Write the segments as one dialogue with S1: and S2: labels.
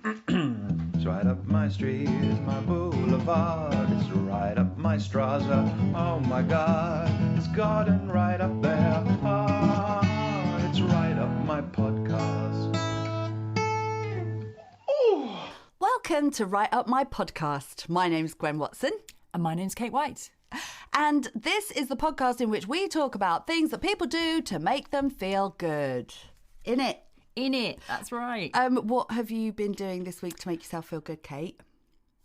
S1: It's right up my street, it's my boulevard. It's right up my Strasbourg. Oh my God, it's garden right up there. Ah, it's right up my podcast.
S2: Ooh. Welcome to Right Up My Podcast. My name's Gwen Watson.
S3: And my name's Kate White.
S2: And this is the podcast in which we talk about things that people do to make them feel good. In it.
S3: That's right.
S2: What have you been doing this week to make yourself feel good, Kate?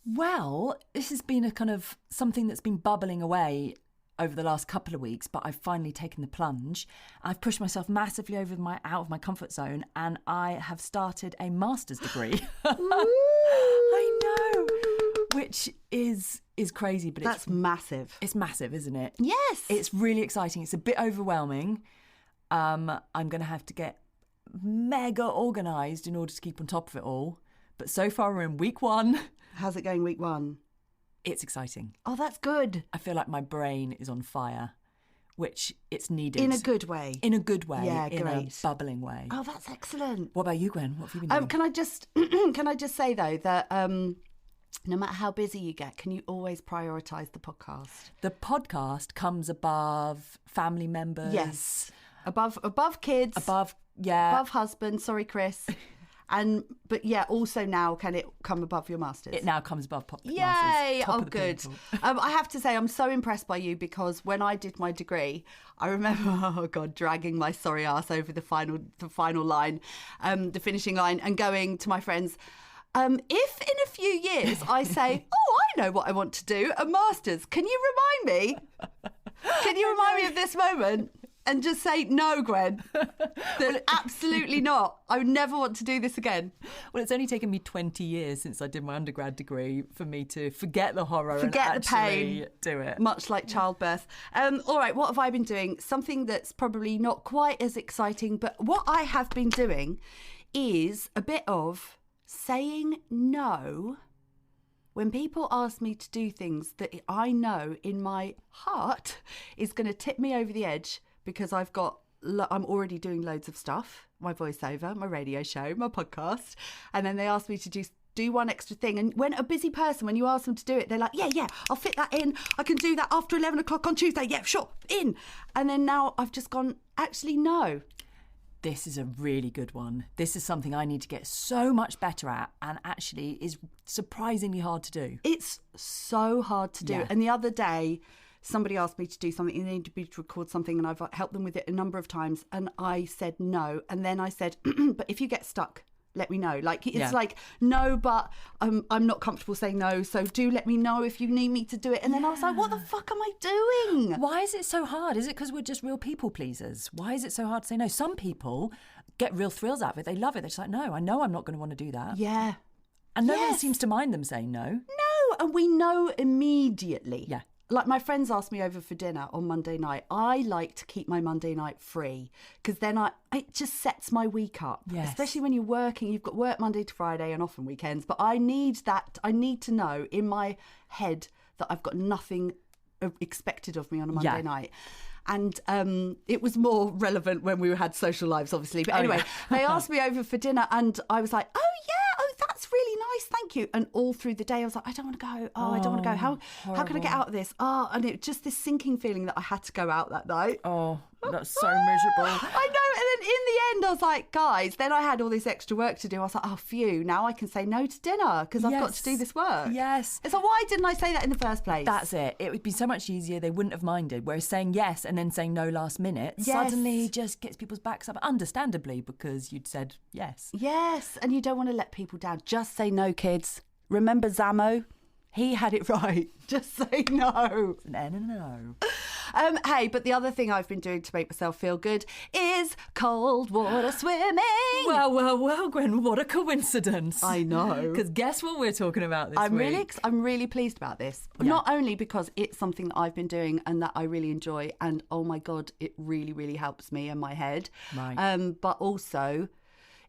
S3: Well, this has been a kind of something that's been bubbling away over the last couple of weeks, but I've finally taken the plunge. I've pushed myself massively out of my comfort zone, and I have started a master's degree. I know, which is crazy, but
S2: that's massive.
S3: It's massive, isn't it?
S2: Yes.
S3: It's really exciting. It's a bit overwhelming. I'm going to have to get mega organised in order to keep on top of it all. But so far we're in week 1.
S2: How's it going week 1?
S3: It's exciting.
S2: Oh, that's good.
S3: I feel like my brain is on fire, which it's needed.
S2: In a good way.
S3: In a good way.
S2: Yeah,
S3: in
S2: great.
S3: a bubbling way.
S2: Oh, that's excellent.
S3: What about you, Gwen? What have you been doing?
S2: Can I just say though that no matter how busy you get, can you always prioritise the podcast?
S3: The podcast comes above family members.
S2: Yes. Above kids.
S3: Above
S2: husband. Sorry, Chris. But also now can it come above your masters?
S3: It now comes above
S2: Yay!
S3: masters.
S2: Oh, good. I have to say I'm so impressed by you because when I did my degree, I remember dragging my sorry ass over the final line, the finishing line, and going to my friends. If in a few years I say, I know what I want to do, a master's, can you remind me? Can you remind me of this moment? And just say, no, Gwen, absolutely not. I would never want to do this again.
S3: Well, it's only taken me 20 years since I did my undergrad degree for me to forget the horror and
S2: the
S3: actually
S2: pain,
S3: do it.
S2: Much like childbirth. All right, what have I been doing? Something that's probably not quite as exciting, but what I have been doing is a bit of saying no when people ask me to do things that I know in my heart is going to tip me over the edge. Because I'm already doing loads of stuff, my voiceover, my radio show, my podcast. And then they ask me to do one extra thing. And when a busy person, when you ask them to do it, they're like, yeah, I'll fit that in. I can do that after 11 o'clock on Tuesday. Yeah, sure, in. And then now I've just gone, actually, no.
S3: This is a really good one. This is something I need to get so much better at and actually is surprisingly hard to do.
S2: It's so hard to do.
S3: Yeah.
S2: And the other day, somebody asked me to do something, and they needed me to record something, and I've helped them with it a number of times, and I said no. And then I said, but if you get stuck, let me know. Like no, but I'm not comfortable saying no, so do let me know if you need me to do it. And then I was like, what the fuck am I doing?
S3: Why is it so hard? Is it because we're just real people pleasers? Why is it so hard to say no? Some people get real thrills out of it. They love it. They're just like, no, I know I'm not going to want to do that.
S2: Yeah.
S3: And no one seems to mind them saying no.
S2: No, and we know immediately.
S3: Yeah.
S2: Like my friends asked me over for dinner on Monday night. I like to keep my Monday night free because then it just sets my week up.
S3: Yes.
S2: Especially when you're working, you've got work Monday to Friday and often weekends. But I need to know in my head that I've got nothing expected of me on a Monday night. And it was more relevant when we had social lives, obviously. But anyway, they asked me over for dinner and I was like, that's really nice, thank you. And all through the day I was like, I don't want to go. I don't want to go. How can I get out of this? And it just this sinking feeling that I had to go out that night.
S3: That's so miserable.
S2: I know. And then in the end I was like, guys, then I had all this extra work to do. I was like, phew, now I can say no to dinner because I've got to do this work.
S3: Yes.
S2: So why didn't I say that in the first place?
S3: That's it. It would be so much easier. They wouldn't have minded. Whereas saying yes and then saying no last minute suddenly just gets people's backs up, understandably, because you'd said yes.
S2: Yes, and you don't want to let people down. Just say no, kids. Remember Zammo? He had it right. Just say no.
S3: No.
S2: Hey, but the other thing I've been doing to make myself feel good is cold water swimming.
S3: Well, Gwen, what a coincidence.
S2: I know.
S3: Because guess what we're talking about this week?
S2: I'm really pleased about this.
S3: Yeah.
S2: Not only because it's something that I've been doing and that I really enjoy, and oh my God, it really, really helps me and my head.
S3: Right.
S2: But also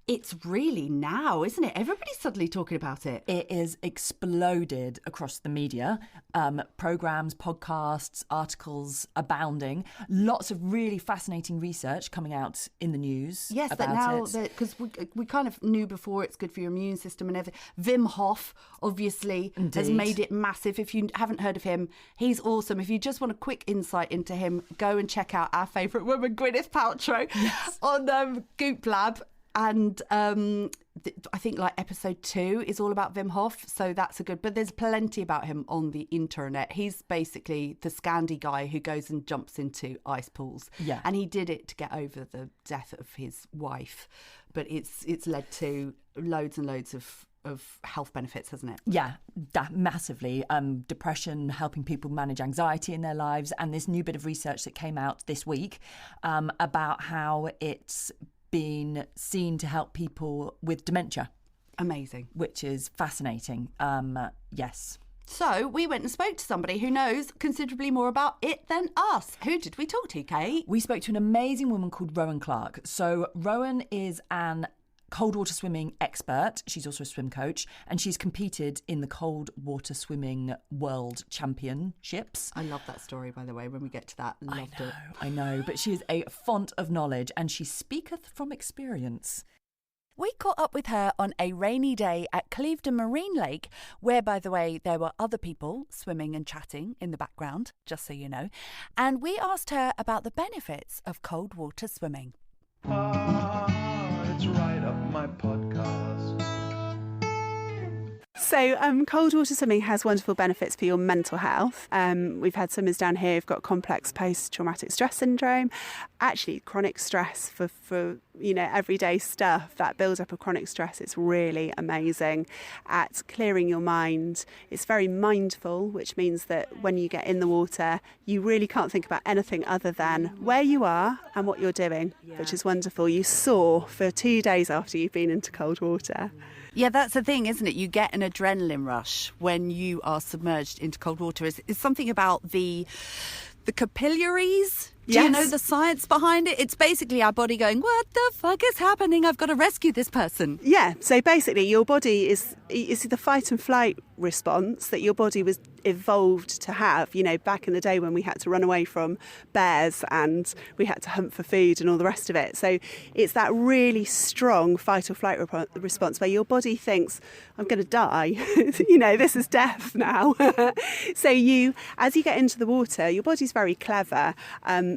S2: It's really now, isn't it? Everybody's suddenly talking about it.
S3: It is exploded across the media. Programmes, podcasts, articles abounding. Lots of really fascinating research coming out in the news.
S2: Yes,
S3: about
S2: that now,
S3: it.
S2: because we kind of knew before it's good for your immune system and everything. Wim Hof, obviously, has
S3: Indeed.
S2: made it massive. If you haven't heard of him, he's awesome. If you just want a quick insight into him, go and check out our favourite woman, Gwyneth Paltrow, on Goop Lab. And I think like episode 2 is all about Wim Hof, so that's a good. But there's plenty about him on the internet. He's basically the Scandi guy who goes and jumps into ice pools.
S3: Yeah,
S2: and he did it to get over the death of his wife, but it's led to loads and loads of health benefits, hasn't it?
S3: Yeah, massively. Depression, helping people manage anxiety in their lives, and this new bit of research that came out this week about how it's been seen to help people with dementia.
S2: Amazing.
S3: Which is fascinating. Yes.
S2: So we went and spoke to somebody who knows considerably more about it than us. Who did we talk to, Kate?
S3: We spoke to an amazing woman called Rowan Clarke. So Rowan is an cold water swimming expert. She's also a swim coach, and she's competed in the cold water swimming world championships.
S2: I love that story, by the way, when we get to that. Loved it.
S3: I know, but she is a font of knowledge, and she speaketh from experience.
S2: We caught up with her on a rainy day at Clevedon Marine Lake, where, by the way, there were other people swimming and chatting in the background, just so you know. And we asked her about the benefits of cold water swimming.
S1: It's right up my podcast.
S4: So cold water swimming has wonderful benefits for your mental health. We've had swimmers down here who've got complex post-traumatic stress syndrome, actually chronic stress for everyday stuff. That build-up of chronic stress, it's really amazing at clearing your mind. It's very mindful, which means that when you get in the water, you really can't think about anything other than where you are and what you're doing, which is wonderful. You soar for 2 days after you've been into cold water.
S2: Yeah, that's the thing, isn't it? You get an adrenaline rush when you are submerged into cold water. It's something about the capillaries. Do you know the science behind it? It's basically our body going, what the fuck is happening? I've got to rescue this person.
S4: Yeah, so basically your body is the fight and flight response that your body was evolved to have, back in the day when we had to run away from bears and we had to hunt for food and all the rest of it. So it's that really strong fight or flight response where your body thinks, I'm going to die, this is death now. So as you get into the water, your body's very clever,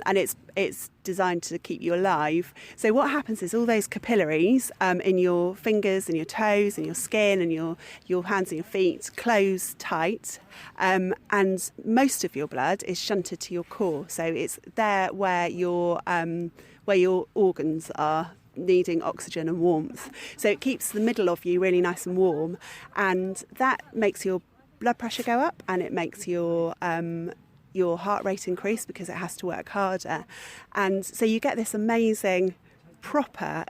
S4: and it's designed to keep you alive. So what happens is all those capillaries in your fingers and your toes and your skin and your hands and your feet close tight, and most of your blood is shunted to your core. So it's there where your organs are needing oxygen and warmth. So it keeps the middle of you really nice and warm, and that makes your blood pressure go up, and it makes your heart rate increase because it has to work harder. And so you get this amazing proper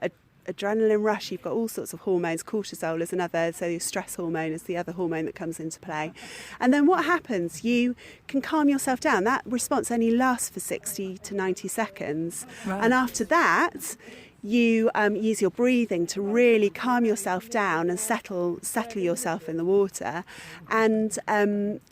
S4: adrenaline rush. You've got all sorts of hormones. Cortisol is another, so your stress hormone is the other hormone that comes into play. And then what happens? You can calm yourself down. That response only lasts for 60 to 90 seconds. Right. And after that, you use your breathing to really calm yourself down and settle yourself in the water. And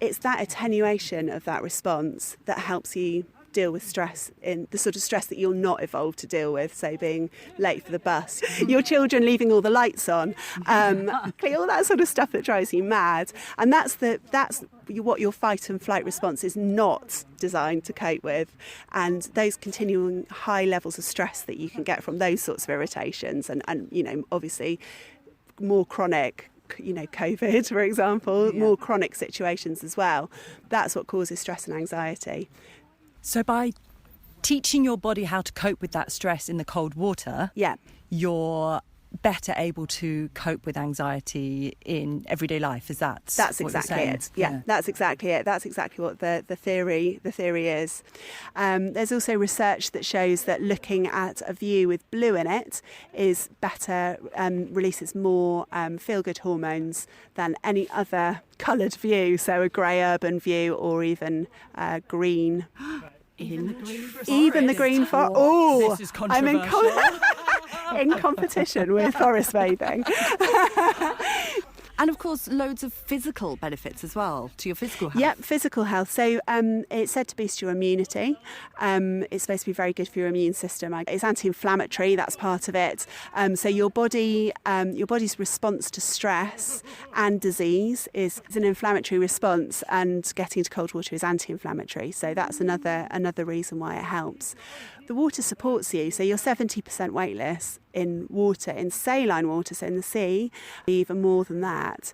S4: it's that attenuation of that response that helps you deal with stress, in the sort of stress that you're not evolved to deal with, say being late for the bus, your children leaving all the lights on, all that sort of stuff that drives you mad. And that's what your fight and flight response is not designed to cope with. And those continuing high levels of stress that you can get from those sorts of irritations and obviously more chronic, COVID, for example, more chronic situations as well. That's what causes stress and anxiety.
S3: So by teaching your body how to cope with that stress in the cold water, you're better able to cope with anxiety in everyday life. That's
S4: exactly it. Yeah, that's exactly it. That's exactly what the theory is. There's also research that shows that looking at a view with blue in it is better, releases more feel-good hormones than any other coloured view, so a grey urban view or even green.
S2: Even the green forest.
S4: Even the green forest. Oh,
S3: this is controversial.
S4: in competition with forest bathing.
S2: And of course, loads of physical benefits as well to your physical health.
S4: Yep, physical health. So it's said to boost your immunity. It's supposed to be very good for your immune system. It's anti-inflammatory, that's part of it. So your body's response to stress and disease is an inflammatory response, and getting into cold water is anti-inflammatory. So that's another reason why it helps. The water supports you, so you're 70% weightless in water, in saline water, so in the sea, even more than that.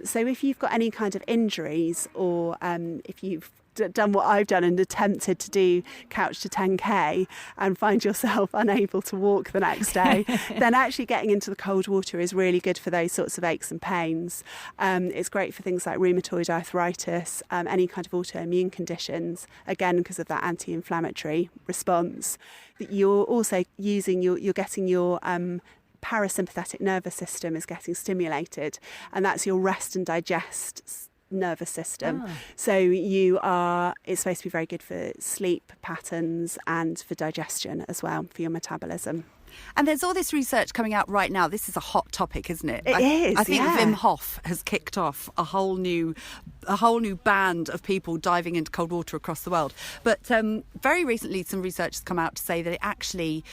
S4: So if you've got any kind of injuries, or if you've done what I've done and attempted to do couch to 10k and find yourself unable to walk the next day, then actually getting into the cold water is really good for those sorts of aches and pains. It's great for things like rheumatoid arthritis, any kind of autoimmune conditions, again because of that anti-inflammatory response. You're also you're getting your parasympathetic nervous system is getting stimulated, and that's your rest and digest nervous system. So it's supposed to be very good for sleep patterns and for digestion as well, for your metabolism.
S2: And there's all this research coming out right now. This is a hot topic, isn't it?
S4: It is.
S2: I think
S4: yeah.
S2: Wim Hof has kicked off a whole new band of people diving into cold water across the world. But very recently, some research has come out to say that it actually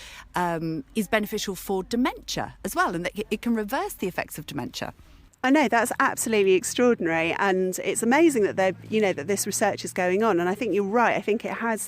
S2: is beneficial for dementia as well, and that it can reverse the effects of dementia.
S4: I know, that's absolutely extraordinary, and it's amazing that that this research is going on. And I think you're right. I think it has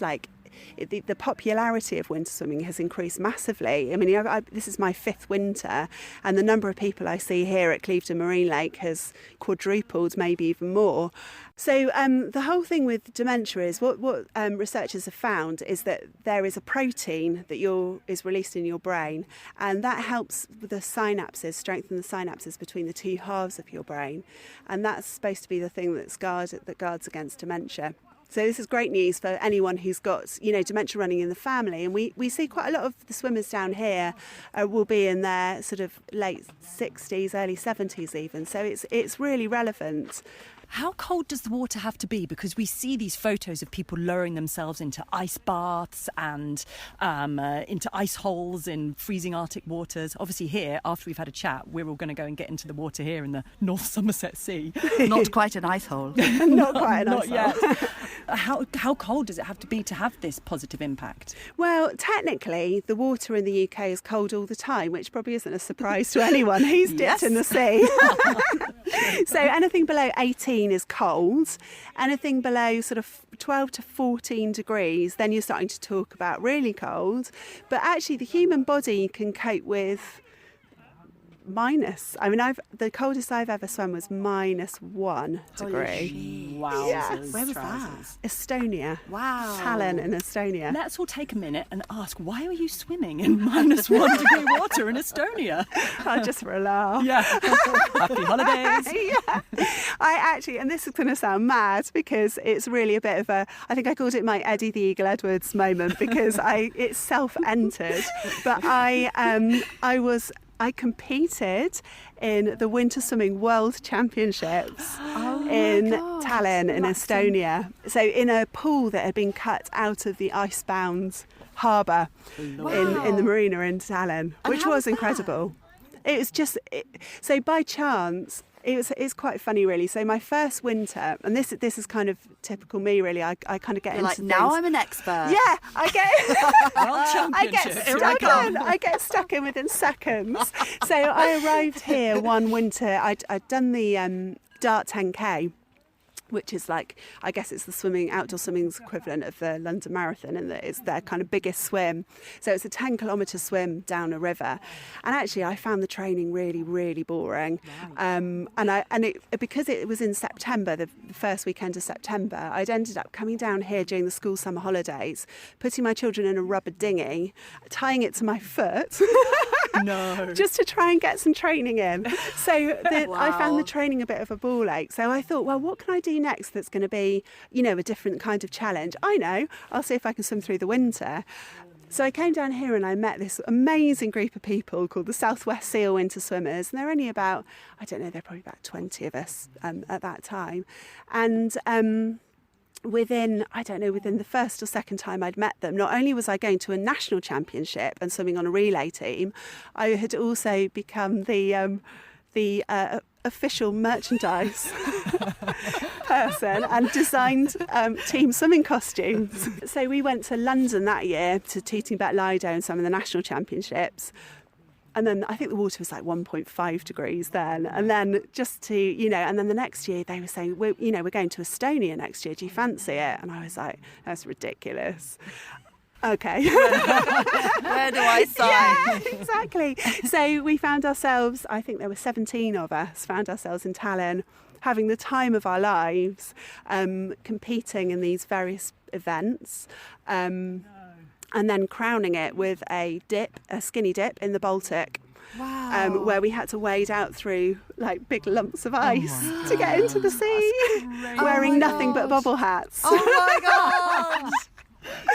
S4: the popularity of winter swimming has increased massively. I mean, this is my 5th winter, and the number of people I see here at Clevedon Marine Lake has quadrupled, maybe even more. So the whole thing with dementia is what researchers have found is that there is a protein that is released in your brain, and that helps with the synapses, strengthen the synapses between the two halves of your brain, and that's supposed to be the thing that guards against dementia. So this is great news for anyone who's got, dementia running in the family. And we see quite a lot of the swimmers down here will be in their sort of late 60s, early 70s even. So it's really relevant.
S3: How cold does the water have to be? Because we see these photos of people lowering themselves into ice baths and into ice holes in freezing Arctic waters. Obviously here, after we've had a chat, we're all going to go and get into the water here in the North Somerset Sea.
S2: Not quite an ice hole.
S4: Not quite an ice
S3: Not
S4: hole.
S3: yet. How cold does it have to be to have this positive impact?
S4: Well, technically, the water in the UK is cold all the time, which probably isn't a surprise to anyone who's dipped in the sea. So anything below 18 is cold. Anything below sort of 12 to 14 degrees, then you're starting to talk about really cold. But actually, the human body can cope with minus. I mean, the coldest I've ever swum was -1 degree.
S3: Wow.
S4: Yes.
S2: Where was that?
S4: Estonia.
S2: Wow.
S4: Tallinn in Estonia.
S3: Let's all take a minute and ask, why are you swimming in -1 degree water in Estonia?
S4: Oh, just for a laugh.
S3: Yeah. Happy holidays.
S4: Yeah. I actually, and this is going to sound mad because it's really a bit of I think I called it my Eddie the Eagle Edwards moment because it's self-entered. But I competed in the Winter Swimming World Championships in Tallinn in Estonia. So in a pool that had been cut out of the icebound harbour in the marina in Tallinn, which was incredible. It was just, so by chance, it's quite funny really. So my first winter, and this is kind of typical me really, I kind of get into things.
S2: Now I'm an expert.
S4: Yeah, I get stuck in within seconds. So I arrived here one winter, I'd done the Dart 10k, which is like, I guess it's the outdoor swimming's equivalent of the London Marathon, and it's their kind of biggest swim. So it's a 10-kilometre swim down a river. And actually, I found the training really, really boring. Because it was in September, the first weekend of September, I'd ended up coming down here during the school summer holidays, putting my children in a rubber dinghy, tying it to my foot.
S3: No.
S4: Just to try and get some training in. So I found the training a bit of a ball ache. So I thought, well, what can I do next that's going to be, a different kind of challenge? I know, I'll see if I can swim through the winter. So I came down here and I met this amazing group of people called the Southwest Seal Winter Swimmers. And they're only about, they're probably about 20 of us at that time. And within the first or second time I'd met them, not only was I going to a national championship and swimming on a relay team, I had also become the official merchandise person and designed team swimming costumes. So we went to London that year to Tooting Bec Lido and some of the national championships. And then I think the water was like 1.5 degrees then. And then and then the next year they were saying, we're going to Estonia next year. Do you fancy it? And I was like, that's ridiculous. Okay.
S2: Where do I sign?
S4: Yeah, exactly. So we found ourselves, I think there were 17 of us, found ourselves in Tallinn, having the time of our lives, competing in these various events. And then crowning it with a skinny dip in the Baltic.
S2: Wow.
S4: Where we had to wade out through like big lumps of ice to get into the sea, wearing nothing but bubble hats.
S2: Oh my God!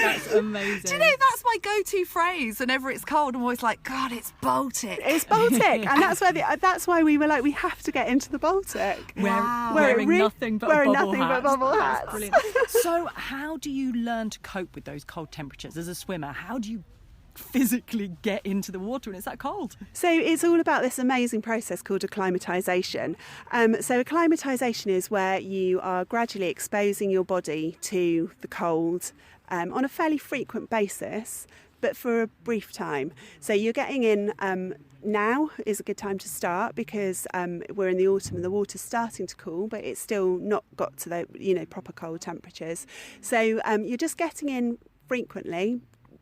S3: That's amazing.
S2: Do you know, that's my go-to phrase whenever it's cold. I'm always like, God, it's Baltic.
S4: It's Baltic, and that's why we were like, we have to get into the Baltic.
S2: Wow.
S3: Wearing nothing but bubble hats.
S4: Brilliant.
S3: So how do you learn to cope with those cold temperatures as a swimmer? How do you physically get into the water when it's that cold?
S4: So it's all about this amazing process called acclimatisation. So acclimatisation is where you are gradually exposing your body to the cold on a fairly frequent basis, but for a brief time. So you're getting in, now is a good time to start because we're in the autumn and the water's starting to cool, but it's still not got to the proper cold temperatures. So you're just getting in frequently.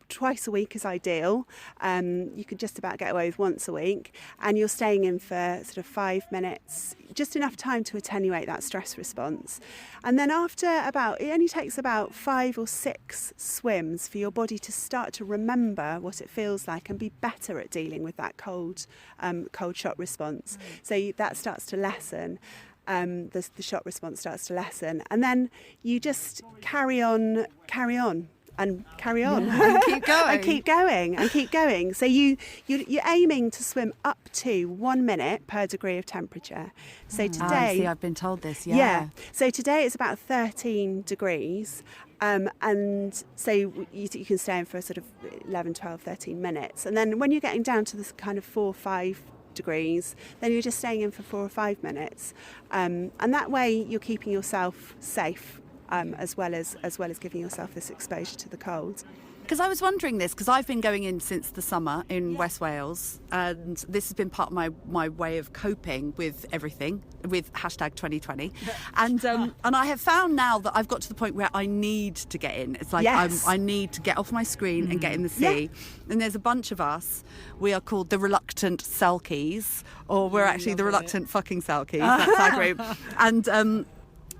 S4: Twice a week is ideal. You could just about get away with once a week, and you're staying in for sort of 5 minutes, just enough time to attenuate that stress response. And then it only takes about 5 or 6 swims for your body to start to remember what it feels like and be better at dealing with that cold shock response. So that starts to lessen. The shock response starts to lessen, and then you just carry on. And carry on.
S2: And keep going.
S4: and keep going. So you're aiming to swim up to 1 minute per degree of temperature. So today...
S2: I've been told this, yeah.
S4: So today it's about 13 degrees. And so you can stay in for sort of 11, 12, 13 minutes. And then when you're getting down to this kind of 4 or 5 degrees, then you're just staying in for 4 or 5 minutes. And that way you're keeping yourself safe. As well as giving yourself this exposure to the cold.
S2: Because I was wondering this, because I've been going in since the summer in West Wales, and this has been part of my way of coping with everything, with #2020. And I have found now that I've got to the point where I need to get in. It's like I need to get off my screen and get in the sea. Yeah. And there's a bunch of us. We are called the Reluctant Selkies, or we're actually the Reluctant Fucking Selkies. That's our group. And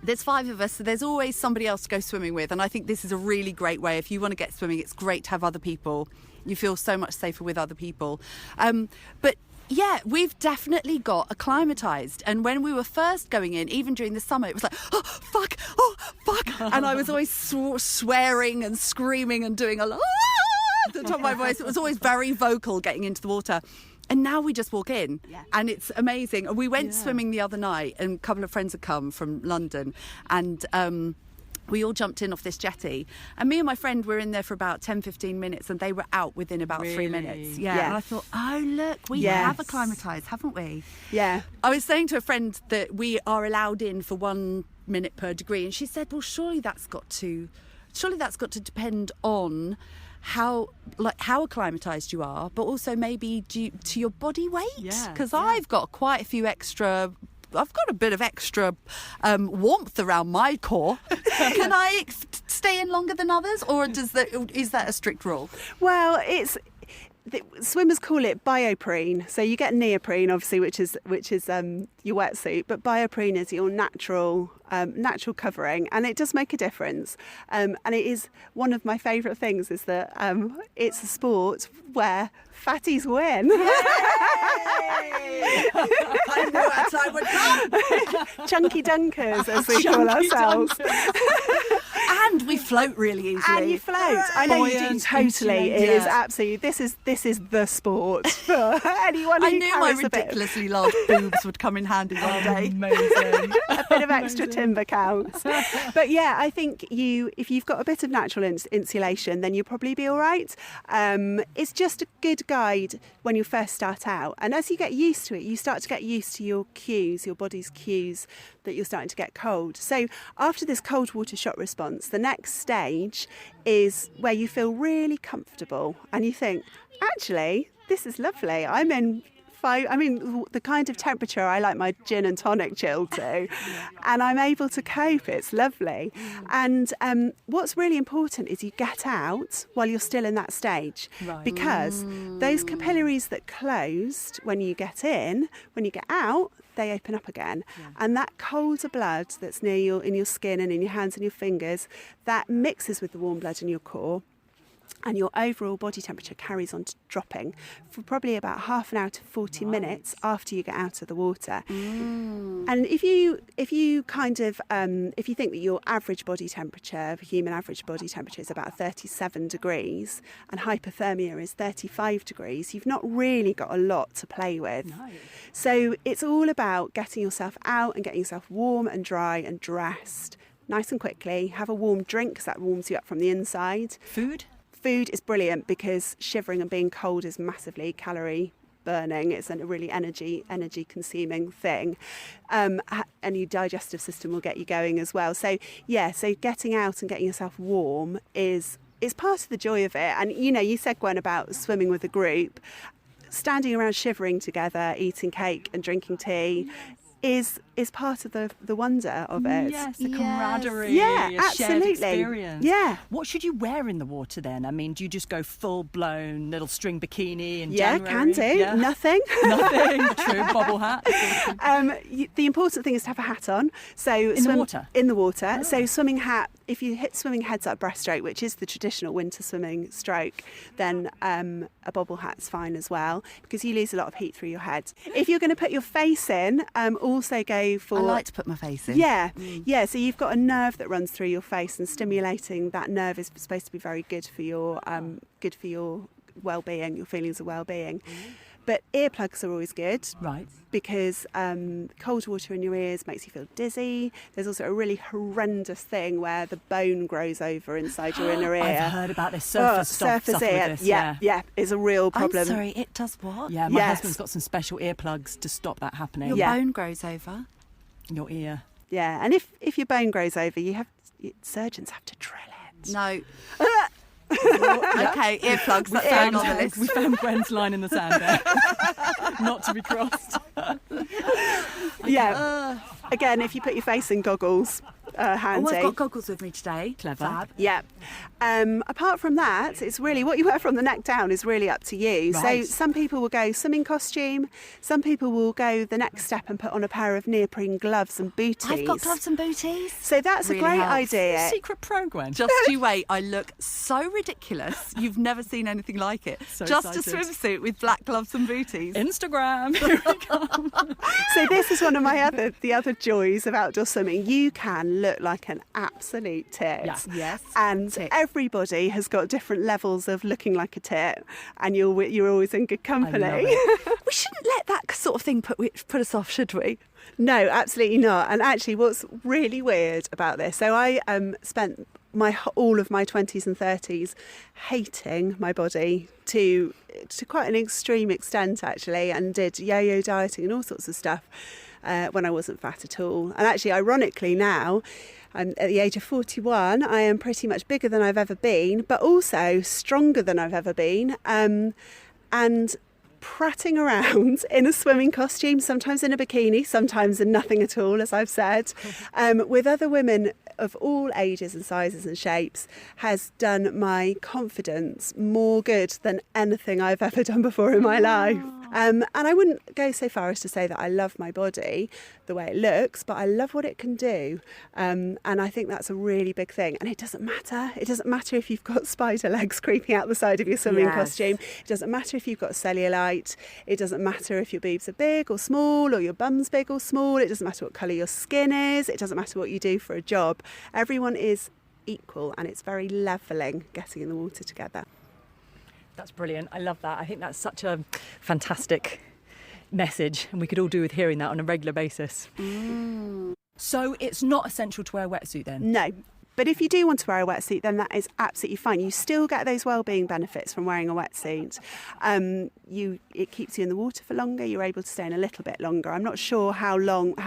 S2: there's 5 of us, so there's always somebody else to go swimming with, and I think this is a really great way. If you want to get swimming, it's great to have other people. You feel so much safer with other people. But yeah, we've definitely got acclimatised. And when we were first going in, even during the summer, it was like, oh, fuck. And I was always swearing and screaming and doing at the top of my voice. It was always very vocal getting into the water. And now we just walk in, and it's amazing. We went swimming the other night, and a couple of friends had come from London, and we all jumped in off this jetty. And me and my friend were in there for about 10, 15 minutes, and they were out within about 3 minutes. Yeah. And I thought, oh, look, we have acclimatised, haven't we? Yeah. I was saying to a friend that we are allowed in for 1 minute per degree, and she said, well, surely that's got to depend on how acclimatised you are, but also maybe due to your body weight, because I've got I've got a bit of extra warmth around my core. Can I stay in longer than others, or is that a strict rule?
S4: Well, swimmers call it bioprene. So you get neoprene, obviously, which is your wetsuit, but bioprene is your natural covering, and it does make a difference. And it is one of my favourite things is that it's a sport where fatties win.
S2: I knew that time would come.
S4: Chunky dunkers, as we call ourselves.
S3: And we float really easily.
S4: And you float. I know you do
S3: Buoyant,
S4: totally. It
S3: insulated.
S4: is absolutely. This is the sport for anyone who
S2: I knew my
S4: carries a bit.
S2: ridiculously large boobs would come in handy one day.
S3: Amazing.
S4: A bit of extra timber counts. But yeah, I think if you've got a bit of natural insulation, then you'll probably be all right. It's just a good guide when you first start out. And as you get used to it, you start to get used to your cues, your body's cues that you're starting to get cold. So after this cold water shock response, the next stage is where you feel really comfortable and you think, actually, this is lovely. The kind of temperature I like my gin and tonic chilled to, and I'm able to cope. It's lovely. And what's really important is you get out while you're still in that stage, because those capillaries that closed when you get in, when you get out, they open up again. And that colder blood that's in your skin and in your hands and your fingers, that mixes with the warm blood in your core. And your overall body temperature carries on dropping for probably about half an hour to 40 minutes after you get out of the water. And if you think that your average body temperature, human average body temperature, is about 37 degrees and hypothermia is 35 degrees, you've not really got a lot to play with. No. So it's all about getting yourself out and getting yourself warm and dry and dressed nice and quickly. Have a warm drink because that warms you up from the inside. Food is brilliant because shivering and being cold is massively calorie burning. It's a really energy consuming thing. And your digestive system will get you going as well. So getting out and getting yourself warm is part of the joy of it. And you said, Gwen, about swimming with a group. Standing around shivering together, eating cake and drinking tea is part of the wonder of it.
S3: Yes, the camaraderie,
S4: yeah,
S3: a
S4: absolutely.
S3: shared experience.
S4: Yeah.
S3: What should you wear in the water then? I mean, do you just go full-blown little string bikini in
S4: Yeah,
S3: January?
S4: can do. Yeah. Nothing.
S3: True, bobble hat.
S4: The important thing is to have a hat on. So
S3: In the water?
S4: In the water. Oh. So swimming hat, if you hit swimming heads up breaststroke, which is the traditional winter swimming stroke, then a bobble hat's fine as well, because you lose a lot of heat through your head. If you're going to put your face in, also go for...
S2: I like to put my face in.
S4: Yeah. So you've got a nerve that runs through your face, and stimulating that nerve is supposed to be very good for your well-being, your feelings of well-being. But earplugs are always good,
S3: right?
S4: Because cold water in your ears makes you feel dizzy. There's also a really horrendous thing where the bone grows over inside your inner ear.
S3: I've heard about this. Surface ear.
S4: With this. Yeah, it's a real problem.
S2: I'm sorry, it does what?
S3: Yeah, my husband's got some special earplugs to stop that happening.
S2: Your bone grows over?
S3: Your ear.
S4: Yeah, and if your bone grows over, surgeons have to drill it.
S2: No. Okay, earplugs. That's going on the list.
S3: We found Gwen's line in the sand there. Not to be crossed.
S4: Yeah. Again, if you put your face in goggles, handy.
S2: I've got goggles with me today.
S3: Clever.
S2: Fab.
S4: Yeah. Apart from that, it's really what you wear from the neck down is really up to you.
S3: Right.
S4: So some people will go swimming costume. Some people will go the next step and put on a pair of neoprene gloves and booties.
S2: I've got gloves and booties.
S4: So that's
S2: Really
S4: a great
S2: helps.
S4: idea.
S3: Secret pro, Gwen.
S2: Just you wait. I look so ridiculous. You've never seen anything like it.
S3: So
S2: Just
S3: excited.
S2: a swimsuit with black gloves and booties.
S3: Instagram. Here we come.
S4: So this is one of my other joys of outdoor swimming. You can look like an absolute tit.
S3: Yeah.
S2: Yes.
S4: And
S2: Tit.
S4: everybody has got different levels of looking like a tit, and you're always in good company.
S3: I love it.
S2: We shouldn't let that sort of thing put us off, should we?
S4: No, absolutely not. And actually, what's really weird about this, so I spent all of my 20s and 30s hating my body to quite an extreme extent, actually, and did yo-yo dieting and all sorts of stuff when I wasn't fat at all. And actually, ironically now, at the age of 41, I am pretty much bigger than I've ever been, but also stronger than I've ever been. And prattling around in a swimming costume, sometimes in a bikini, sometimes in nothing at all, as I've said, with other women of all ages and sizes and shapes, has done my confidence more good than anything I've ever done before in my life. And I wouldn't go so far as to say that I love my body the way it looks, but I love what it can do. And I think that's a really big thing. And it doesn't matter. It doesn't matter if you've got spider legs creeping out the side of your swimming costume. It doesn't matter if you've got cellulite. It doesn't matter if your boobs are big or small, or your bum's big or small. It doesn't matter what colour your skin is. It doesn't matter what you do for a job. Everyone is equal, and it's very levelling getting in the water together.
S3: That's brilliant. I love that. I think that's such a fantastic message, and we could all do with hearing that on a regular basis. So it's not essential to wear a wetsuit then?
S4: No. But if you do want to wear a wetsuit, then that is absolutely fine. You still get those well-being benefits from wearing a wetsuit. It keeps you in the water for longer. You're able to stay in a little bit longer. I'm not sure how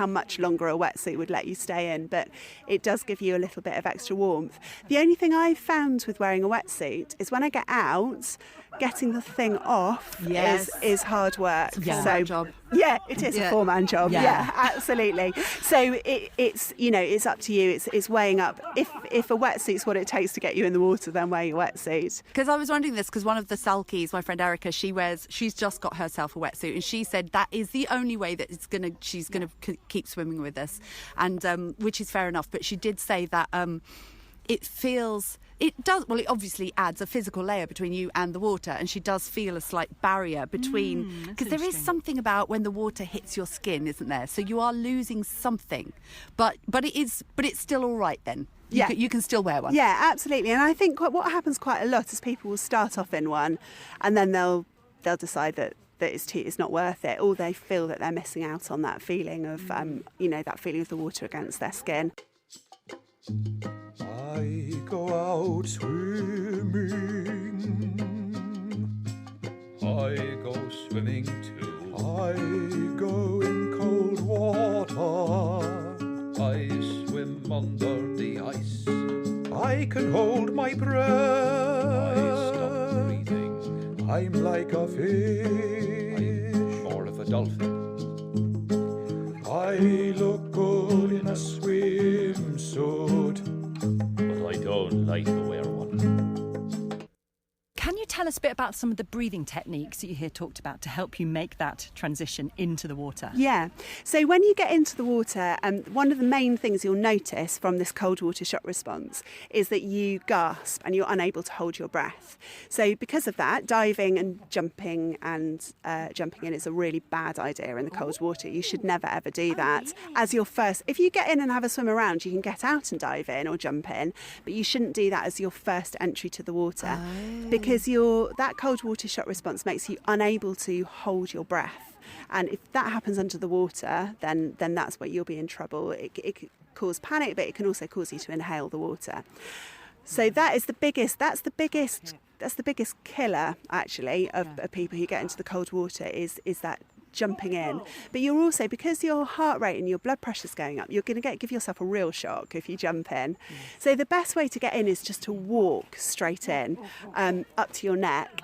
S4: much longer a wetsuit would let you stay in, but it does give you a little bit of extra warmth. The only thing I've found with wearing a wetsuit is when I get out, getting the thing off is hard work.
S2: It's a four-man job.
S4: Yeah, it is a four-man job.
S3: Yeah.
S4: Yeah, absolutely. So it's up to you. It's weighing up. If a wetsuit's what it takes to get you in the water, then wear your wetsuit.
S2: Because I was wondering this, because one of the sulkies, my friend Erica, she's just got herself a wetsuit, and she said that is the only way that she's gonna keep swimming with us, and which is fair enough. But she did say that it obviously adds a physical layer between you and the water, and she does feel a slight barrier between, because there is something about when the water hits your skin, isn't there? So you are losing something, but it's still all right then. You can still wear one.
S4: Yeah, absolutely. And I think what happens quite a lot is people will start off in one, and then they'll decide that it's not worth it, or they feel that they're missing out on that feeling of that feeling of the water against their skin.
S1: I go out swimming. I go swimming too. I go in cold water. I swim under the ice. I can hold my breath. I stop breathing. I'm like a fish. I'm more of a dolphin. I look good in a swimsuit, but I don't like to wear one.
S3: Can you tell us a bit about some of the breathing techniques that you hear talked about to help you make that transition into the water?
S4: Yeah. So when you get into the water, one of the main things you'll notice from this cold water shock response is that you gasp and you're unable to hold your breath. So because of that, diving and jumping in is a really bad idea in the cold water. You should never ever do that as your first. If you get in and have a swim around, you can get out and dive in or jump in, but you shouldn't do that as your first entry to the water, because that cold water shock response makes you unable to hold your breath. And if that happens under the water, then that's where you'll be in trouble. It can cause panic, but it can also cause you to inhale the water. So that's the biggest killer actually of people who get into the cold water is that jumping in. But you're also, because your heart rate and your blood pressure's going up, you're going to give yourself a real shock if you jump in. So the best way to get in is just to walk straight in, up to your neck.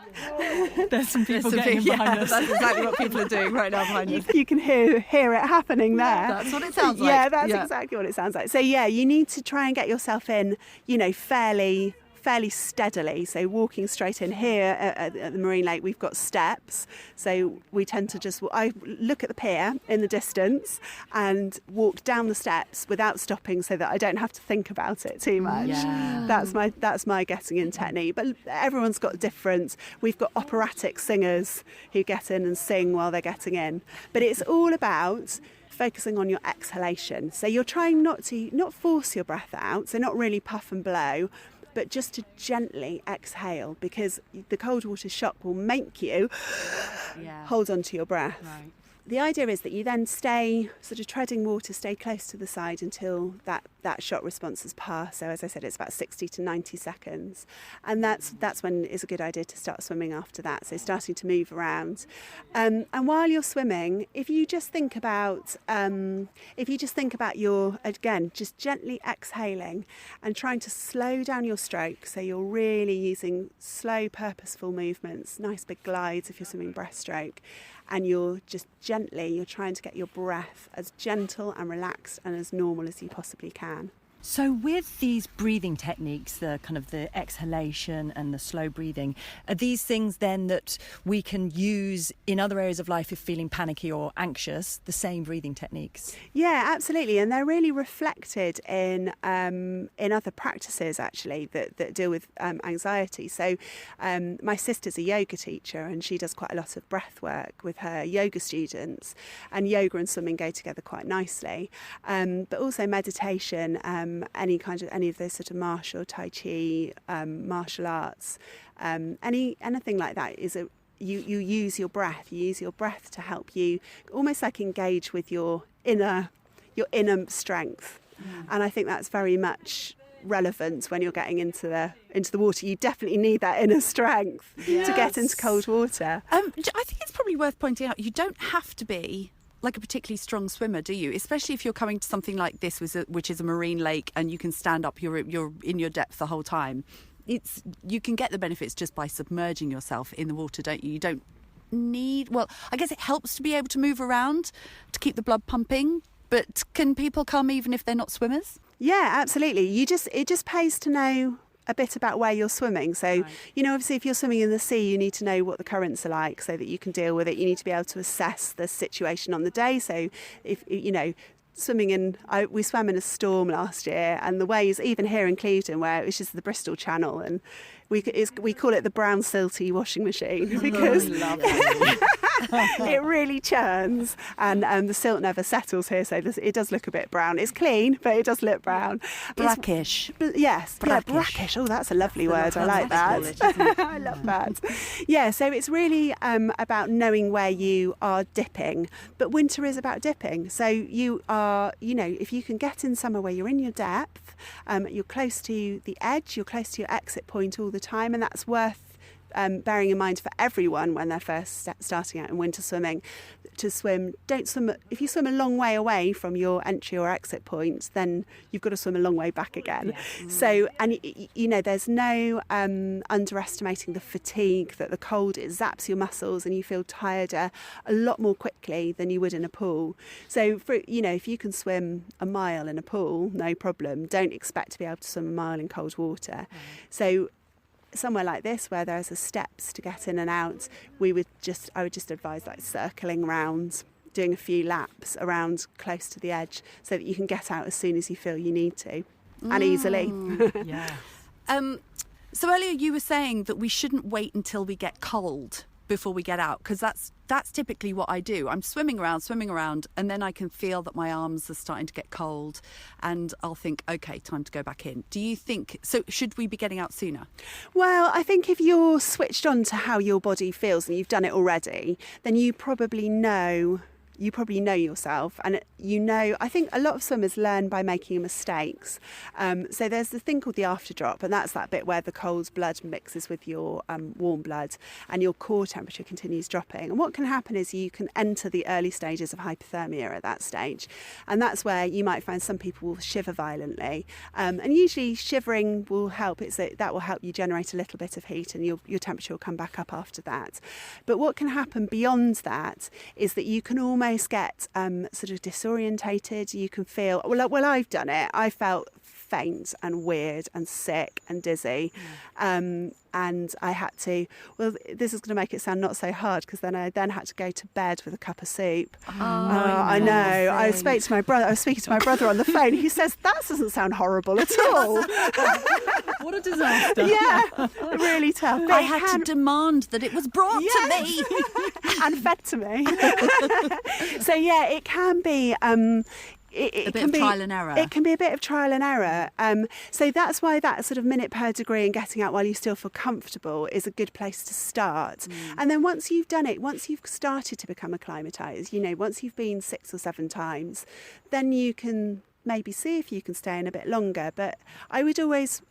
S3: There's some people getting in behind us.
S2: That's exactly what people are doing right now behind us.
S4: You can hear it happening there.
S2: That's what it sounds like.
S4: Yeah, that's exactly what it sounds like. So you need to try and get yourself in, fairly steadily. So walking straight in here at the Marine Lake, we've got steps. So we tend to I look at the pier in the distance and walk down the steps without stopping, so that I don't have to think about it too much.
S3: Yeah.
S4: That's my getting in technique. But everyone's got different. We've got operatic singers who get in and sing while they're getting in. But it's all about focusing on your exhalation. So you're trying not force your breath out, so not really puff and blow, but just to gently exhale, because the cold water shock will make you hold on to your breath.
S2: Right.
S4: The idea is that you then stay sort of treading water, stay close to the side until that shock response has passed. So as I said, it's about 60 to 90 seconds. And that's when it's a good idea to start swimming after that. So starting to move around. And while you're swimming, if you just think about just gently exhaling and trying to slow down your stroke. So you're really using slow, purposeful movements, nice big glides if you're swimming breaststroke. And you're trying to get your breath as gentle and relaxed and as normal as you possibly can.
S3: So with these breathing techniques, the kind of the exhalation and the slow breathing, are these things then that we can use in other areas of life if feeling panicky or anxious, the same breathing techniques?
S4: Yeah, absolutely. And they're really reflected in other practices, actually, that deal with anxiety. So my sister's a yoga teacher, and she does quite a lot of breath work with her yoga students. And yoga and swimming go together quite nicely. But also meditation any of those sort of martial, Tai Chi, martial arts, anything like that you use your breath. You use your breath to help you almost like engage with your inner strength. And I think that's very much relevant when you're getting into the water. You definitely need that inner strength to get into cold water.
S2: I think it's probably worth pointing out, you don't have to be like a particularly strong swimmer, do you? Especially if you're coming to something like this, which is a marine lake, and you can stand up, you're in your depth the whole time. You can get the benefits just by submerging yourself in the water, don't you? You don't need... Well, I guess it helps to be able to move around to keep the blood pumping, but can people come even if they're not swimmers?
S4: Yeah, absolutely. It just pays to know a bit about where you're swimming. So, obviously if you're swimming in the sea, you need to know what the currents are like so that you can deal with it. You need to be able to assess the situation on the day. So if, we swam in a storm last year, and the waves, even here in Clevedon, where it's just the Bristol Channel, and we call it the brown silty washing machine because it really churns, and the silt never settles here, so it does look a bit brown. It's clean, but it does look brown.
S2: Brackish.
S4: Yes, brackish. Oh, that's a lovely word. I like that. I love that. Yeah, so it's really about knowing where you are dipping, but winter is about dipping. So you are, if you can get in somewhere where you're in your depth, you're close to the edge, you're close to your exit point all the time, and that's worth bearing in mind for everyone when they're first starting out in winter swimming. To swim, don't swim. If you swim a long way away from your entry or exit point, then you've got to swim a long way back again. So, and there's no underestimating the fatigue that the cold, it zaps your muscles and you feel tireder a lot more quickly than you would in a pool. So, if you can swim a mile in a pool, no problem. Don't expect to be able to swim a mile in cold water. So, somewhere like this where there's steps to get in and out, I would just advise like circling around, doing a few laps around close to the edge so that you can get out as soon as you feel you need to, and easily.
S2: So earlier you were saying that we shouldn't wait until we get cold before we get out, because that's typically what I do. I'm swimming around, and then I can feel that my arms are starting to get cold, and I'll think, okay, time to go back in. Do you think so? Should we be getting out sooner?
S4: Well, I think if you're switched on to how your body feels and you've done it already, then you probably know yourself, and I think a lot of swimmers learn by making mistakes. So there's the thing called the after drop, and that's that bit where the cold blood mixes with your warm blood and your core temperature continues dropping. And what can happen is you can enter the early stages of hypothermia at that stage, and that's where you might find some people will shiver violently, and usually shivering will help. That will help you generate a little bit of heat, and your temperature will come back up after that. But what can happen beyond that is that you can almost get sort of disorientated. You can feel, well, I've done it. I felt faint and weird and sick and dizzy. And I had to, this is going to make it sound not so hard, because then I had to go to bed with a cup of soup. I know. I was speaking to my brother on the phone. He says, that doesn't sound horrible at all.
S3: What a disaster.
S4: Yeah, really tough.
S2: I had to demand that it was brought to me.
S4: And fed to me. So yeah, it can be... It can be
S2: trial and error.
S4: It can be a bit of trial and error. So that's why that sort of minute per degree and getting out while you still feel comfortable is a good place to start. And then once you've done it, once you've started to become acclimatised, once you've been 6 or 7 times, then you can maybe see if you can stay in a bit longer. But I'm always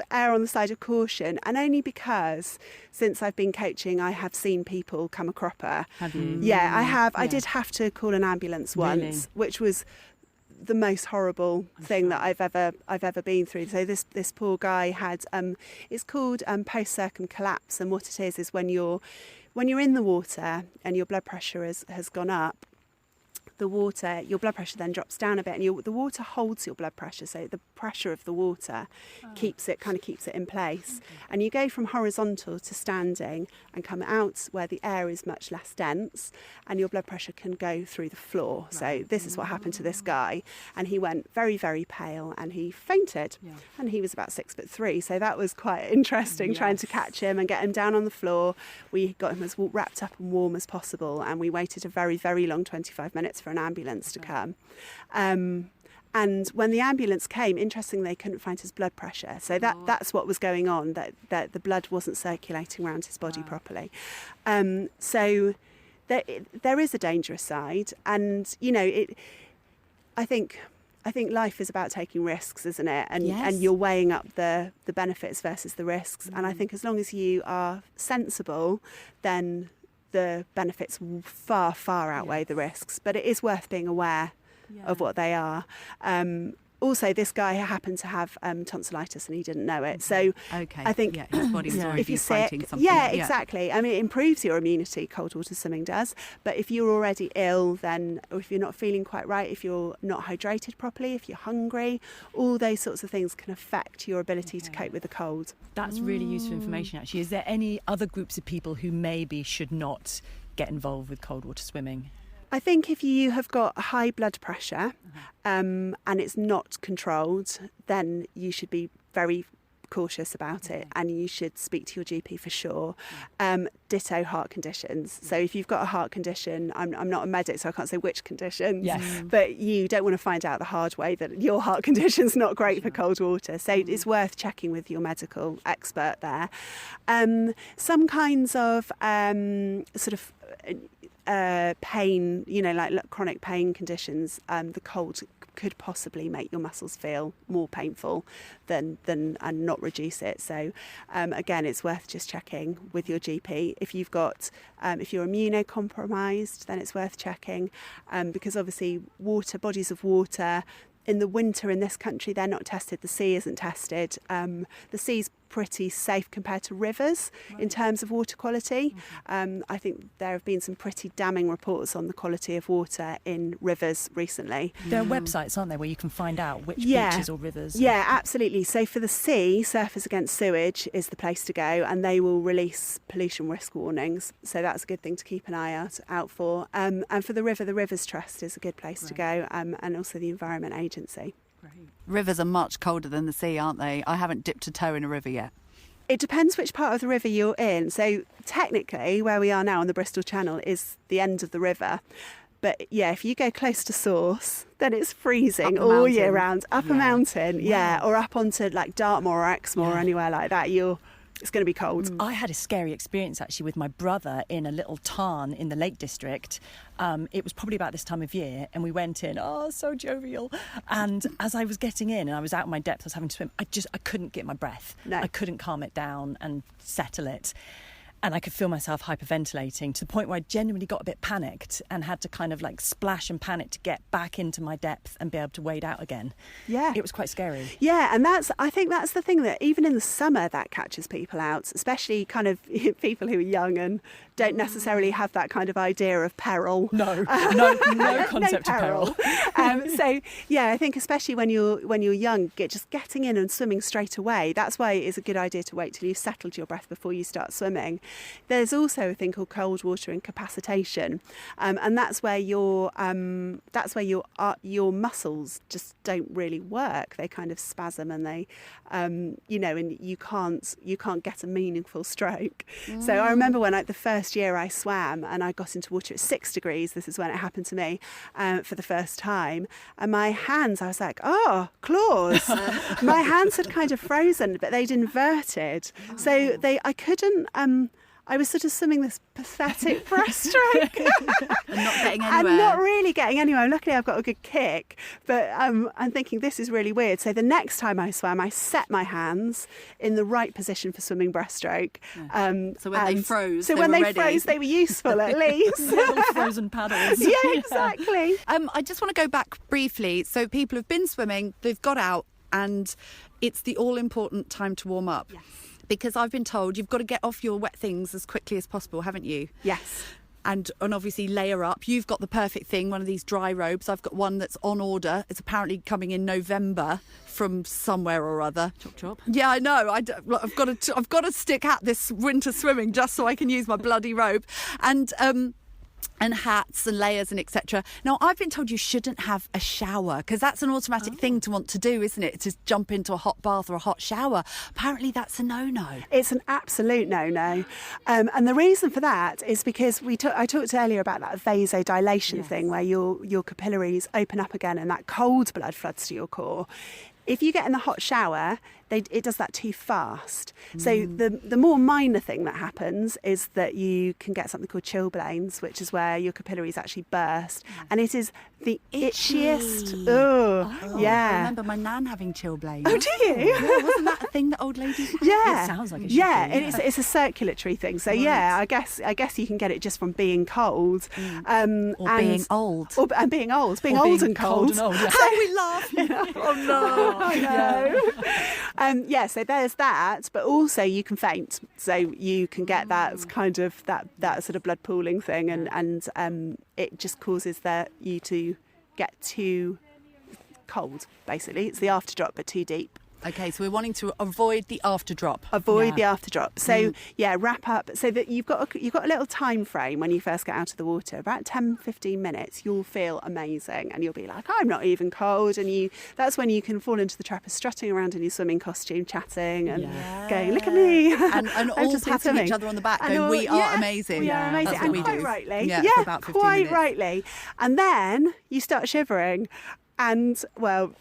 S4: err on the side of caution, and only because since I've been coaching I have seen people come a cropper.
S3: Have you?
S4: Yeah, I have. Yeah. I did have to call an ambulance once, which was the most horrible thing that I've ever been through. So this poor guy had it's called post-circum collapse, and what it is when you're in the water and your blood pressure has gone up, your blood pressure then drops down a bit, and the water holds your blood pressure, so the pressure of the water keeps it in place. And you go from horizontal to standing and come out where the air is much less dense, and your blood pressure can go through the floor. So this is what happened to this guy, and he went very, very pale and he fainted. And he was about 6'3", so that was quite interesting, trying to catch him and get him down on the floor. We got him as wrapped up and warm as possible, and we waited a very, very long 25 minutes for an ambulance to come. And when the ambulance came, interestingly, they couldn't find his blood pressure. So that's what was going on, that the blood wasn't circulating around his body properly. So there is a dangerous side. And, you know, I think life is about taking risks, isn't it? And you're weighing up the benefits versus the risks. And I think as long as you are sensible, then the benefits will far, far outweigh the risks. But it is worth being aware of what they are. Also, this guy happened to have tonsillitis and he didn't know it. So I think
S2: his body was already
S4: if you're
S2: fighting
S4: sick,
S2: something.
S4: exactly. I mean, it improves your immunity, cold water swimming does. But if you're already ill, then, or if you're not feeling quite right, if you're not hydrated properly, if you're hungry, all those sorts of things can affect your ability to cope with the cold.
S3: That's really useful information, actually. Is there any other groups of people who maybe should not get involved with cold water swimming?
S4: I think if you have got high blood pressure and it's not controlled, then you should be very cautious about it and you should speak to your GP for sure. Ditto heart conditions. So if you've got a heart condition, I'm not a medic, so I can't say which conditions, but you don't want to find out the hard way that your heart condition's not great for cold water. So it's worth checking with your medical expert there. Some kinds of sort of pain, you know, like chronic pain conditions, the cold could possibly make your muscles feel more painful than and not reduce it. So again, it's worth just checking with your GP. If you've got if you're immunocompromised, then it's worth checking because obviously bodies of water in the winter in this country, they're not tested. The sea isn't tested. The sea's pretty safe compared to rivers in terms of water quality. I think there have been some pretty damning reports on the quality of water in rivers recently.
S3: There are websites, aren't there, where you can find out which beaches or rivers?
S4: Yeah, absolutely. So for the sea, Surfers Against Sewage is the place to go, and they will release pollution risk warnings. So that's a good thing to keep an eye out for. And for the Rivers Trust is a good place to go, and also the Environment Agency.
S2: Rivers are much colder than the sea, aren't they? I haven't dipped a toe in a river yet.
S4: It depends which part of the river you're in. So technically, where we are now on the Bristol Channel is the end of the river. But yeah, if you go close to source, then it's freezing all year round. Up a mountain, or up onto like Dartmoor or Exmoor or anywhere like that, it's going to be cold.
S3: I had a scary experience actually with my brother in a little tarn in the Lake District. It was probably about this time of year, and we went in, so jovial. And as I was getting in and I was out of my depth, I was having to swim, I couldn't get my breath. No. I couldn't calm it down and settle it. And I could feel myself hyperventilating to the point where I genuinely got a bit panicked and had to kind of like splash and panic to get back into my depth and be able to wade out again. Yeah. It was quite scary.
S4: Yeah, and I think that's the thing, that even in the summer that catches people out, especially kind of people who are young and don't necessarily have that kind of idea of peril.
S3: No concept of peril.
S4: So yeah, I think especially when you're young, just getting in and swimming straight away. That's why it is a good idea to wait till you've settled your breath before you start swimming. There's also a thing called cold water incapacitation, and that's where your muscles just don't really work. They kind of spasm and they, and you can't get a meaningful stroke. So I remember when the first year I swam and I got into water at 6 degrees. This is when it happened to me for the first time, and my hands, I was like, claws. My hands had kind of frozen, but they'd inverted, so I couldn't. I was sort of swimming this pathetic breaststroke
S2: and not getting anywhere.
S4: And not really getting anywhere. Luckily, I've got a good kick, but I'm thinking this is really weird. So the next time I swam, I set my hands in the right position for swimming breaststroke.
S2: So when they froze,
S4: they were useful at least.
S3: Little frozen paddles.
S4: Yeah, exactly.
S2: I just want to go back briefly. So people have been swimming, they've got out, and it's the all-important time to warm up.
S4: Yes.
S2: Because I've been told you've got to get off your wet things as quickly as possible, haven't you?
S4: Yes.
S2: And obviously layer up. You've got the perfect thing, one of these dry robes. I've got one that's on order. It's apparently coming in November from somewhere or other.
S3: Chop chop.
S2: Yeah, I know. I've got to stick at this winter swimming just so I can use my bloody robe. And and hats and layers and etc. Now, I've been told you shouldn't have a shower because that's an automatic thing to want to do, isn't it? To jump into a hot bath or a hot shower. Apparently, that's a no-no.
S4: It's an absolute no-no. And the reason for that is because I talked earlier about that vasodilation thing where your capillaries open up again and that cold blood floods to your core. If you get in the hot shower, it does that too fast. So the more minor thing that happens is that you can get something called chilblains, which is where your capillaries actually burst. And it is the itchiest.
S2: I remember my nan having chilblains.
S4: Oh, do you?
S2: Yeah, wasn't that a thing that old ladies had?
S4: Yeah.
S3: It sounds like it should
S4: and
S3: be,
S4: it's a circulatory thing. So I guess you can get it just from being cold.
S2: Or being old.
S4: And being old. Being
S3: Or
S4: old
S3: being
S4: and cold.
S3: and old, yeah.
S2: How we laugh. Oh, no.
S4: I know. So there's that, but also you can faint. So you can get that kind of that sort of blood pooling thing, and it just causes you to get too cold. Basically, it's the after drop, but too deep.
S2: Okay, so we're wanting to avoid the after drop.
S4: Avoid the after drop. So wrap up so that you've got a little time frame when you first get out of the water. About 10-15 minutes, you'll feel amazing, and you'll be like, I'm not even cold. And that's when you can fall into the trap of strutting around in your swimming costume, chatting and going, look at me,
S2: and all patting each other on the back, going, we are amazing.
S4: We are amazing,
S2: That's
S4: and
S2: what we
S4: quite
S2: do.
S4: rightly.
S2: Yeah, for about 15
S4: quite
S2: minutes.
S4: rightly. And then you start shivering. And, well,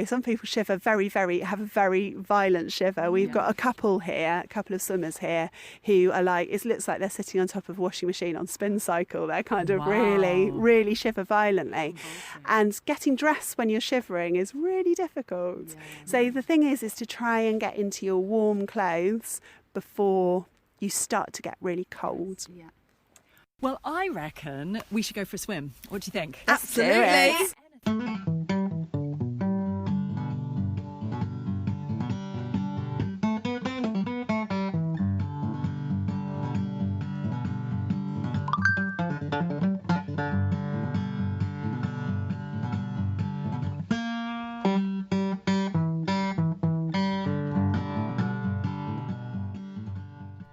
S4: some people shiver have a very violent shiver. We've got a couple of swimmers here who are like, it looks like they're sitting on top of a washing machine on spin cycle. They're kind of really, really shiver violently. And getting dressed when you're shivering is really difficult. Yeah. So the thing is to try and get into your warm clothes before you start to get really cold.
S2: Yeah.
S3: Well, I reckon we should go for a swim. What do you think?
S2: Absolutely.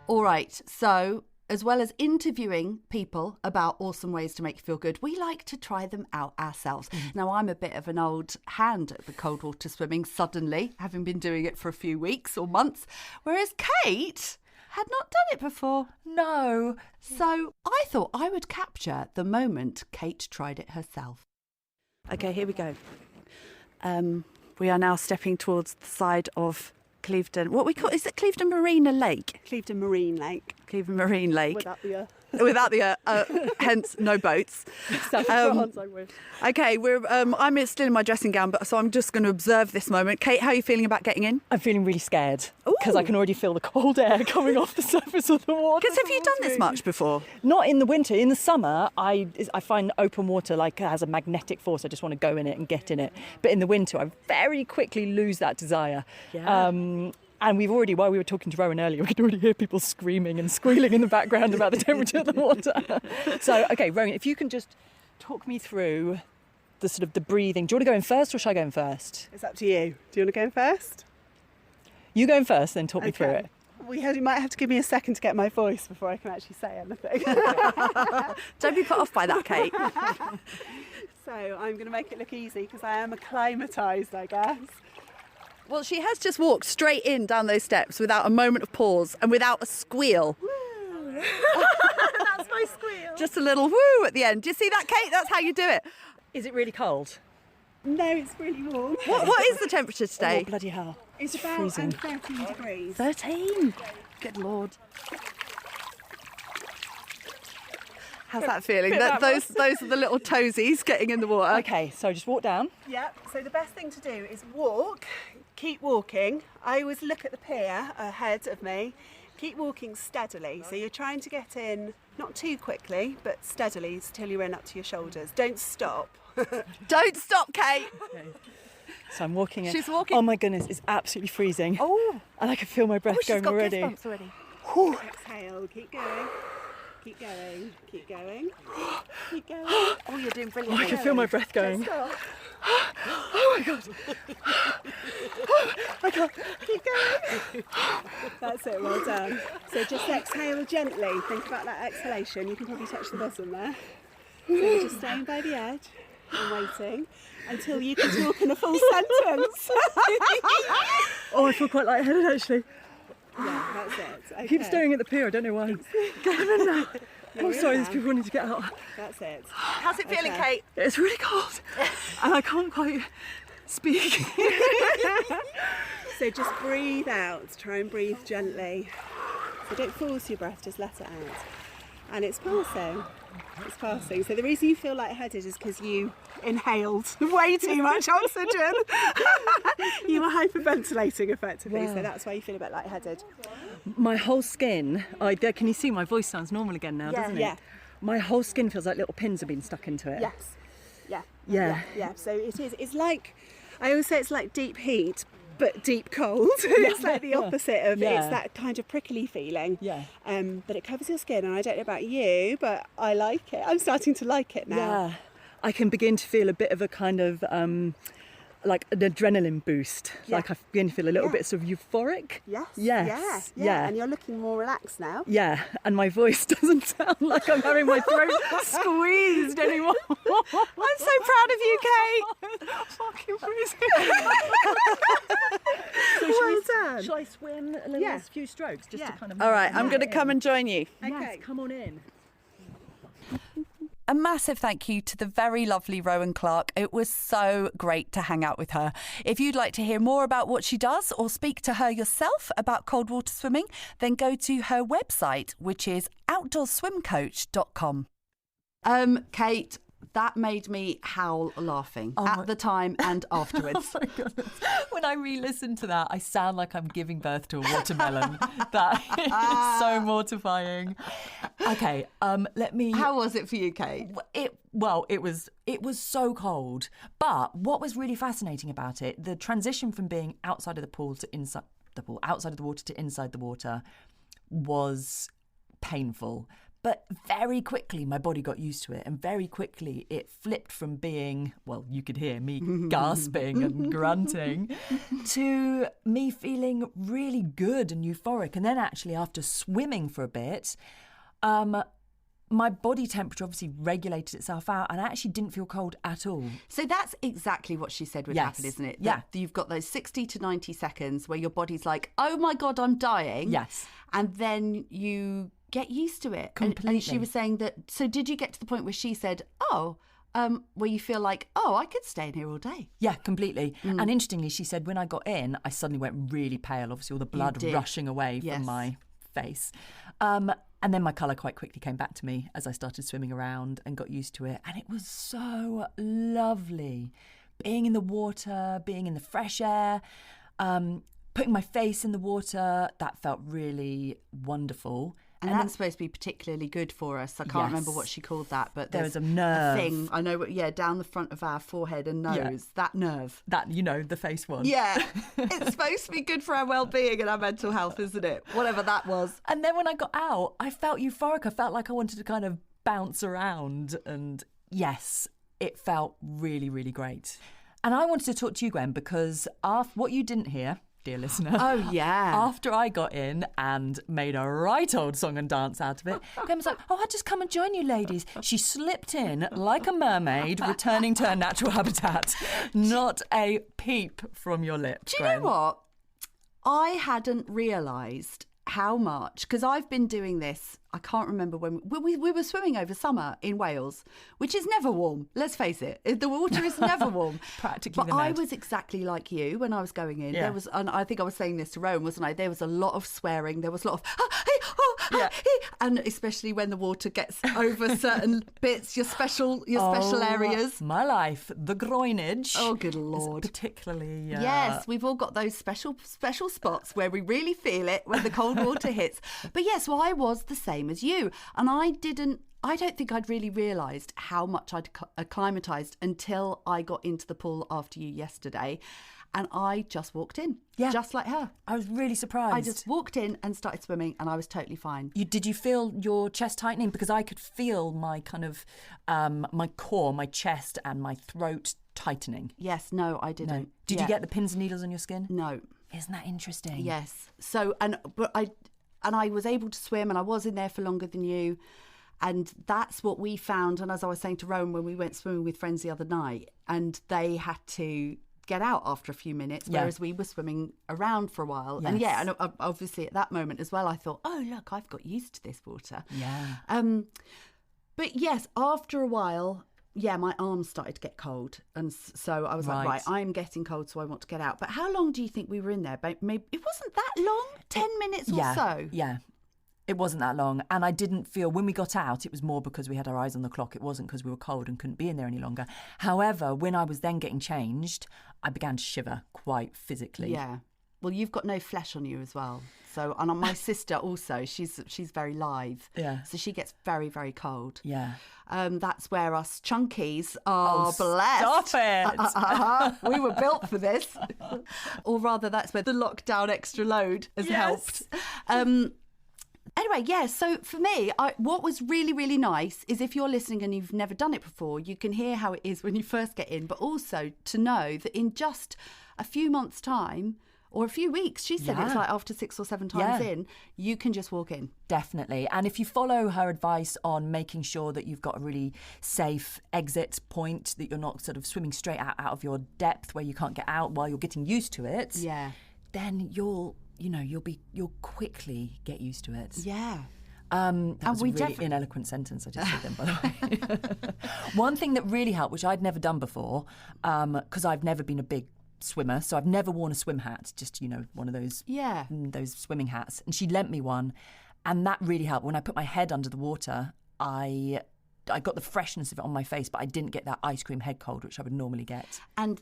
S2: All right, so as well as interviewing people about awesome ways to make you feel good, we like to try them out ourselves. Now, I'm a bit of an old hand at the cold water swimming suddenly, having been doing it for a few weeks or months, whereas Kate had not done it before.
S3: No.
S2: So I thought I would capture the moment Kate tried it herself. Okay, here we go. We are now stepping towards the side of Clevedon. Is it Clevedon Marina Lake?
S4: Clevedon Marine Lake.
S2: Clevedon Marine Lake.
S4: Without the
S2: Without the hence no boats.
S4: France, I wish.
S2: Okay, I'm still in my dressing gown, so I'm just going to observe this moment. Kate, how are you feeling about getting in?
S3: I'm feeling really scared because I can already feel the cold air coming off the surface of the water.
S2: Because have you done this much before?
S3: Not in the winter. In the summer, I find open water has a magnetic force. I just want to go in it and get in it. But in the winter, I very quickly lose that desire.
S2: Yeah.
S3: And while we were talking to Rowan earlier, we could already hear people screaming and squealing in the background about the temperature of the water. So, okay, Rowan, if you can just talk me through the sort of the breathing. Do you want to go in first or shall I go in first?
S4: It's up to you. Do you want to go in first?
S3: You go in first, then talk me through it.
S4: You might have to give me a second to get my voice before I can actually say anything.
S2: Don't be put off by that, Kate.
S4: So I'm going to make it look easy because I am acclimatised, I guess.
S2: Well, she has just walked straight in down those steps without a moment of pause and without a squeal.
S4: That's my squeal.
S2: Just a little woo at the end. Do you see that, Kate? That's how you do it.
S3: Is it really cold?
S4: No, it's really warm.
S2: What is the temperature today?
S3: Oh, bloody hell.
S4: It's about
S3: freezing.
S4: 13 degrees.
S2: 13. Good Lord. How's that feeling? Those are the little toesies getting in the water.
S3: Okay, so just walk down.
S4: Yep, so the best thing to do is walk, keep walking. I always look at the pier ahead of me. Keep walking steadily. So you're trying to get in, not too quickly, but steadily till you're in up to your shoulders. Don't stop.
S2: Don't stop, Kate.
S3: Okay. So I'm walking in.
S2: She's walking.
S3: Oh my goodness, it's absolutely freezing.
S2: Oh.
S3: And I can feel my breath going already.
S2: She's got goosebumps already.
S4: Exhale, keep going. Keep going, keep going, keep going.
S2: Oh, you're doing brilliant.
S3: I can feel my breath going.
S4: Stop.
S3: Oh
S4: my God. I can't. Keep going. That's it, well done. So just exhale gently. Think about that exhalation. You can probably touch the bottom there. So you're just staying by the edge and waiting until you can talk in a full sentence.
S3: Oh, I feel quite lightheaded actually.
S4: Yeah, that's it. Okay.
S3: I keep staring at the pier, I don't know why. Get in now. Oh, sorry, there's people wanting to get out.
S4: That's it.
S2: How's it feeling, Kate?
S3: It's really cold and I can't quite speak.
S4: So just breathe out. Try and breathe gently. So don't force your breath, just let it out. And it's passing. It's passing. So the reason you feel lightheaded is because you inhaled way too much oxygen. You were hyperventilating effectively, so that's why you feel a bit lightheaded.
S3: My whole skin, can you see my voice sounds normal again now, doesn't it?
S4: Yeah.
S3: My whole skin feels like little pins have been stuck into it.
S4: Yes.
S3: Yeah.
S4: So it is. It's like, I always say it's like deep heat, but deep cold. It's like the opposite of it's that kind of prickly feeling.
S3: Yeah.
S4: But it covers your skin, and I don't know about you, but I like it. I'm starting to like it now.
S3: Yeah. I can begin to feel a bit of a kind of like an adrenaline boost.
S4: Yeah.
S3: Like I begin to feel a little bit sort of euphoric.
S4: Yes. Yeah. And you're looking more relaxed now.
S3: Yeah, and my voice doesn't sound like I'm having my throat squeezed anymore.
S2: I'm so proud of you, Kate.
S3: Fucking freezing. So shall I swim a little few strokes just to kind of...
S2: All right, I'm going to come and join you.
S4: Okay.
S3: Yes, come on in.
S2: A massive thank you to the very lovely Rowan Clarke. It was so great to hang out with her. If you'd like to hear more about what she does or speak to her yourself about cold water swimming, then go to her website, which is outdoorswimcoach.com. Kate, that made me howl laughing at the time and afterwards.
S3: Oh my goodness. When I re-listen to that, I sound like I'm giving birth to a watermelon. That is so mortifying. Okay, let me...
S2: How was it for you, Kate?
S3: It was so cold. But what was really fascinating about it, the transition from being outside of the pool to inside the pool, outside of the water to inside the water, was painful. But very quickly, my body got used to it. And very quickly, it flipped from being, well, you could hear me gasping and grunting, to me feeling really good and euphoric. And then actually, after swimming for a bit, my body temperature obviously regulated itself out and I actually didn't feel cold at all.
S2: So that's exactly what she said would happen, isn't it?
S3: Yeah.
S2: That you've got those 60 to 90 seconds where your body's like, oh my God, I'm dying.
S3: Yes.
S2: And then you get used to it.
S3: Completely.
S2: And she was saying that, so did you get to the point where she said, where you feel like, oh, I could stay in here all day?
S3: Yeah, completely. And interestingly, she said when I got in, I suddenly went really pale, obviously all the blood rushing away from my face. And then my colour quite quickly came back to me as I started swimming around and got used to it. And it was so lovely. Being in the water, being in the fresh air, putting my face in the water, that felt really wonderful.
S2: And that's supposed to be particularly good for us. I can't remember what she called that, but
S3: there was a nerve.
S2: Thing, I know, down the front of our forehead and nose, that nerve.
S3: That, the face one.
S2: Yeah. It's supposed to be good for our well-being and our mental health, isn't it? Whatever that was.
S3: And then when I got out, I felt euphoric. I felt like I wanted to kind of bounce around. And yes, it felt really, really great. And I wanted to talk to you, Gwen, because what you didn't hear, dear listener.
S2: Oh, yeah.
S3: After I got in and made a right old song and dance out of it, Gwen was like, I'll just come and join you ladies. She slipped in like a mermaid, returning to her natural habitat. Not a peep from your lips,
S2: Do you know what? I hadn't realised how much, because I've been doing this, I can't remember when we were swimming over summer in Wales, which is never warm. Let's face it, the water is never warm.
S3: Practically.
S2: But I was exactly like you when I was going in.
S3: Yeah.
S2: There was, and I think I was saying this to Rowan, wasn't I? There was a lot of swearing. There was a lot of and especially when the water gets over certain bits, your special areas.
S3: My life, the groinage.
S2: Oh, good Lord!
S3: Particularly.
S2: Yes, we've all got those special spots where we really feel it when the cold water hits. But yes, I was the same same as you. And I don't think I'd really realised how much I'd acclimatised until I got into the pool after you yesterday. And I just walked in, just like her.
S3: I was really surprised.
S2: I just walked in and started swimming and I was totally fine.
S3: Did you feel your chest tightening? Because I could feel my kind of, my core, my chest and my throat tightening.
S2: Yes, no, I didn't.
S3: No. Did you get the pins and needles on your skin?
S2: No.
S3: Isn't that interesting?
S2: Yes. So, but I was able to swim and I was in there for longer than you. And that's what we found. And as I was saying to Rowan when we went swimming with friends the other night, and they had to get out after a few minutes, whereas we were swimming around for a while. Yes. And and obviously at that moment as well, I thought, oh, look, I've got used to this water.
S3: Yeah.
S2: But yes, after a while, my arms started to get cold. And so I was like, right, I'm getting cold, so I want to get out. But how long do you think we were in there? Maybe it wasn't that long, 10 minutes or so.
S3: Yeah. It wasn't that long. And I didn't feel, when we got out, it was more because we had our eyes on the clock. It wasn't because we were cold and couldn't be in there any longer. However, when I was then getting changed, I began to shiver quite physically.
S2: Yeah. Well, you've got no flesh on you as well. So, and my sister also, she's very lithe.
S3: Yeah.
S2: So she gets very, very cold.
S3: Yeah.
S2: That's where us chunkies are blessed.
S3: Stop it.
S2: We were built for this. Or rather, that's where the lockdown extra load has helped. Anyway, so for me, what was really, really nice is if you're listening and you've never done it before, you can hear how it is when you first get in, but also to know that in just a few months' time, or a few weeks, she said it's like after 6 or 7 times in, you can just walk in.
S3: Definitely. And if you follow her advice on making sure that you've got a really safe exit point, that you're not sort of swimming straight out of your depth where you can't get out while you're getting used to it, then you'll quickly get used to it.
S2: Yeah.
S3: That was a really ineloquent sentence I just said then, by the way. One thing that really helped, which I'd never done before, because I've never been a big swimmer, so I've never worn a swim hat, just, one of those swimming hats. And she lent me one, and that really helped. When I put my head under the water, I got the freshness of it on my face, but I didn't get that ice cream head cold, which I would normally get.
S2: And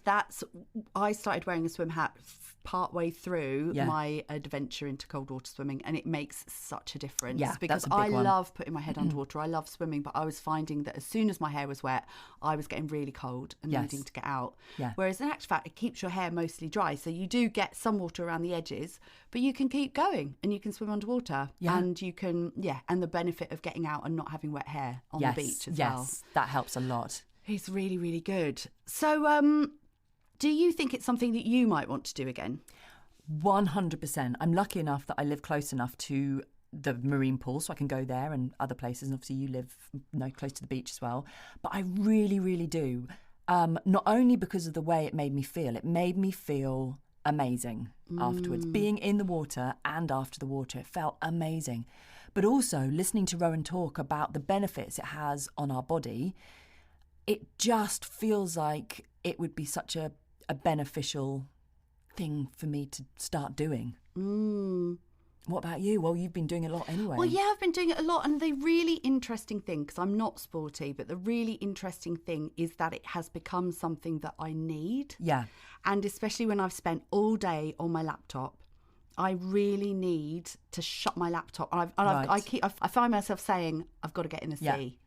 S2: I started wearing a swim hat partway through my adventure into cold water swimming, and it makes such a difference because I love putting my head underwater. I love swimming, but I was finding that as soon as my hair was wet, I was getting really cold and needing to get out. Whereas in actual fact, it keeps your hair mostly dry, so you do get some water around the edges, but you can keep going and you can swim underwater and you can and the benefit of getting out and not having wet hair on the beach as well.
S3: Yes, that helps a lot.
S2: It's really, really good. So do you think it's something that you might want to do again?
S3: 100%. I'm lucky enough that I live close enough to the marine pool, so I can go there and other places. And obviously you live close to the beach as well. But I really, really do. Not only because of the way it made me feel amazing afterwards. Being in the water and after the water, it felt amazing. But also listening to Rowan talk about the benefits it has on our body, it just feels like it would be such a beneficial thing for me to start doing. What about you? Well, you've been doing it a lot anyway.
S2: Well, I've been doing it a lot. And the really interesting thing, because I'm not sporty, but the really interesting thing is that it has become something that I need.
S3: Yeah.
S2: And especially when I've spent all day on my laptop, I really need to shut my laptop. I find myself saying, I've got to get in the sea.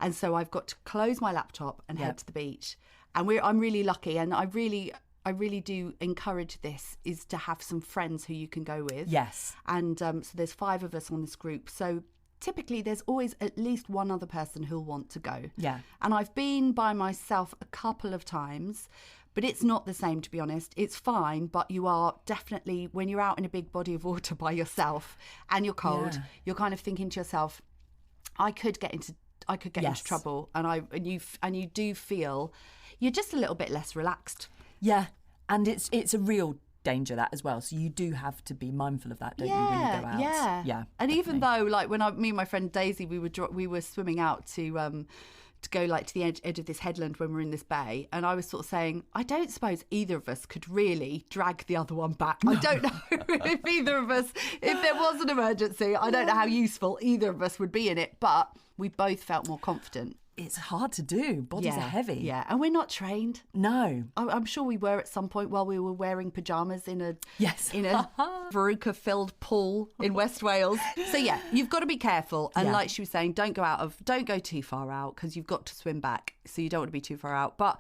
S2: And so I've got to close my laptop and head to the beach. And I'm really lucky, and I really do encourage this, is to have some friends who you can go with.
S3: Yes.
S2: And so there's 5 of us on this group. So typically there's always at least one other person who'll want to go.
S3: Yeah.
S2: And I've been by myself a couple of times, but it's not the same, to be honest. It's fine, but you are definitely, when you're out in a big body of water by yourself and you're cold, you're kind of thinking to yourself, I could get into trouble, and you do feel you're just a little bit less relaxed.
S3: Yeah, and it's a real danger, that as well. So you do have to be mindful of that, don't you, when you go out? Yeah. And
S2: definitely. Even though, like, when me and my friend Daisy, we were swimming out to go like to the edge of this headland when we're in this bay, and I was sort of saying, I don't suppose either of us could really drag the other one back. I don't know if either of us, if there was an emergency, I don't know how useful either of us would be in it, but we both felt more confident.
S3: it's hard to do. Bodies are heavy.
S2: Yeah, and we're not trained.
S3: No.
S2: I'm sure we were at some point while we were wearing pyjamas in a veruca-filled pool in West Wales. So yeah, you've got to be careful. And like she was saying, don't go too far out because you've got to swim back. So you don't want to be too far out. But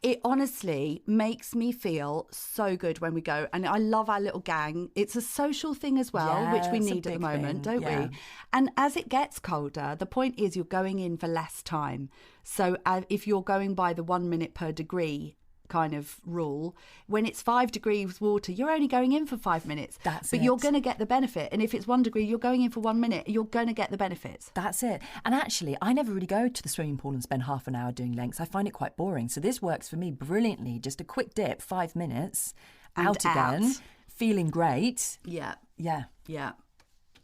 S2: it honestly makes me feel so good when we go. And I love our little gang. It's a social thing as well, which we need at the moment, don't we? And as it gets colder, the point is you're going in for less time. So if you're going by the 1 minute per degree kind of rule, when it's 5 degrees water, you're only going in for 5 minutes. But you're going to get the benefit. And if it's 1 degree, you're going in for 1 minute, you're going to get the benefits.
S3: That's it. And actually, I never really go to the swimming pool and spend half an hour doing lengths. I find it quite boring. So this works for me brilliantly. Just a quick dip, 5 minutes, out again, feeling great.
S2: Yeah.
S3: Yeah.
S2: Yeah.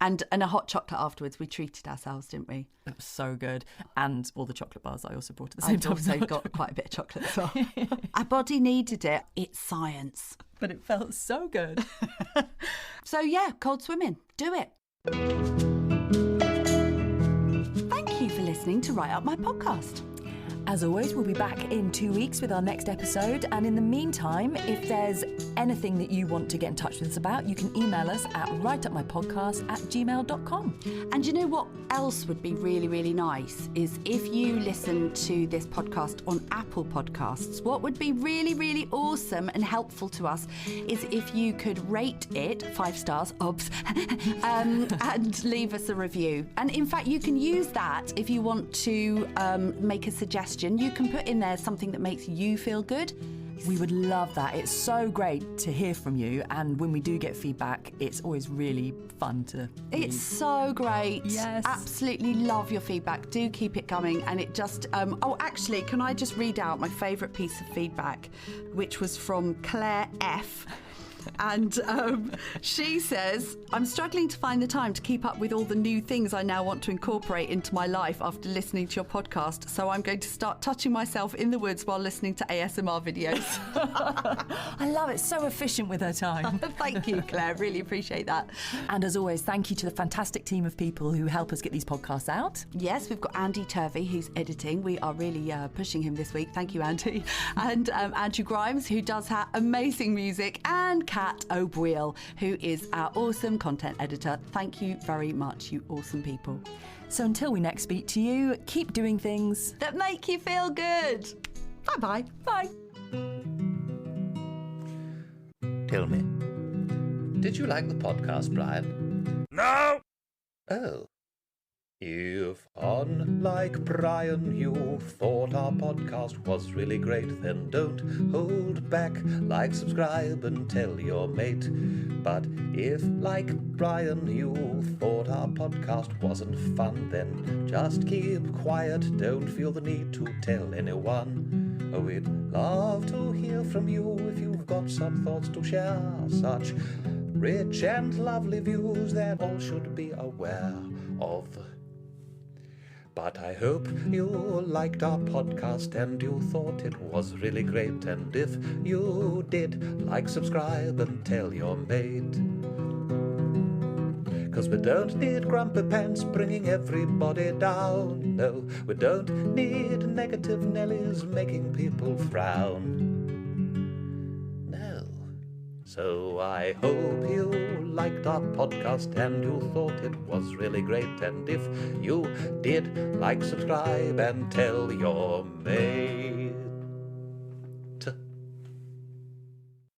S2: And a hot chocolate afterwards. We treated ourselves, didn't we?
S3: It was so good. And all the chocolate bars I also brought at the same time.
S2: I also got quite a bit of chocolate as well. Our body needed it. It's science.
S3: But it felt so good.
S2: So yeah, cold swimming. Do it. Thank you for listening to Write Up My Podcast.
S3: As always, we'll be back in 2 weeks with our next episode. And in the meantime, if there's anything that you want to get in touch with us about, you can email us at writeupmypodcast@gmail.com.
S2: And you know what else would be really, really nice is if you listen to this podcast on Apple Podcasts. What would be really, really awesome and helpful to us is if you could rate it 5 stars, and leave us a review. And in fact, you can use that if you want to make a suggestion. You can put in there something that makes you feel good.
S3: We would love that. It's so great to hear from you. And when we do get feedback, it's always really fun to read.
S2: It's so great.
S3: Yes.
S2: Absolutely love your feedback. Do keep it coming. And it just... actually, can I just read out my favourite piece of feedback, which was from Claire F. And she says, I'm struggling to find the time to keep up with all the new things I now want to incorporate into my life after listening to your podcast. So I'm going to start touching myself in the woods while listening to ASMR videos.
S3: I love it. So efficient with her time.
S2: Thank you, Claire. Really appreciate that.
S3: And as always, thank you to the fantastic team of people who help us get these podcasts out.
S2: Yes, we've got Andy Turvey, who's editing. We are really pushing him this week. Thank you, Andy. And Andrew Grimes, who does our amazing music, and Kat O'Brien, who is our awesome content editor. Thank you very much, you awesome people.
S3: So until we next speak to you, keep doing things
S2: that make you feel good. Bye-bye. Bye.
S1: Tell me, did you like the podcast, Brian? No! Oh. If, unlike Brian, you thought our podcast was really great, then don't hold back. Like, subscribe, and tell your mate. But if, like Brian, you thought our podcast wasn't fun, then just keep quiet. Don't feel the need to tell anyone. We'd love to hear from you if you've got some thoughts to share. Such rich and lovely views that all should be aware of. But I hope you liked our podcast and you thought it was really great. And if you did, like, subscribe, and tell your mate. 'Cause we don't need grumpy pants bringing everybody down. No, we don't need negative Nellies making people frown. So I hope you liked our podcast and you thought it was really great. And if you did, like, subscribe, and tell your mate.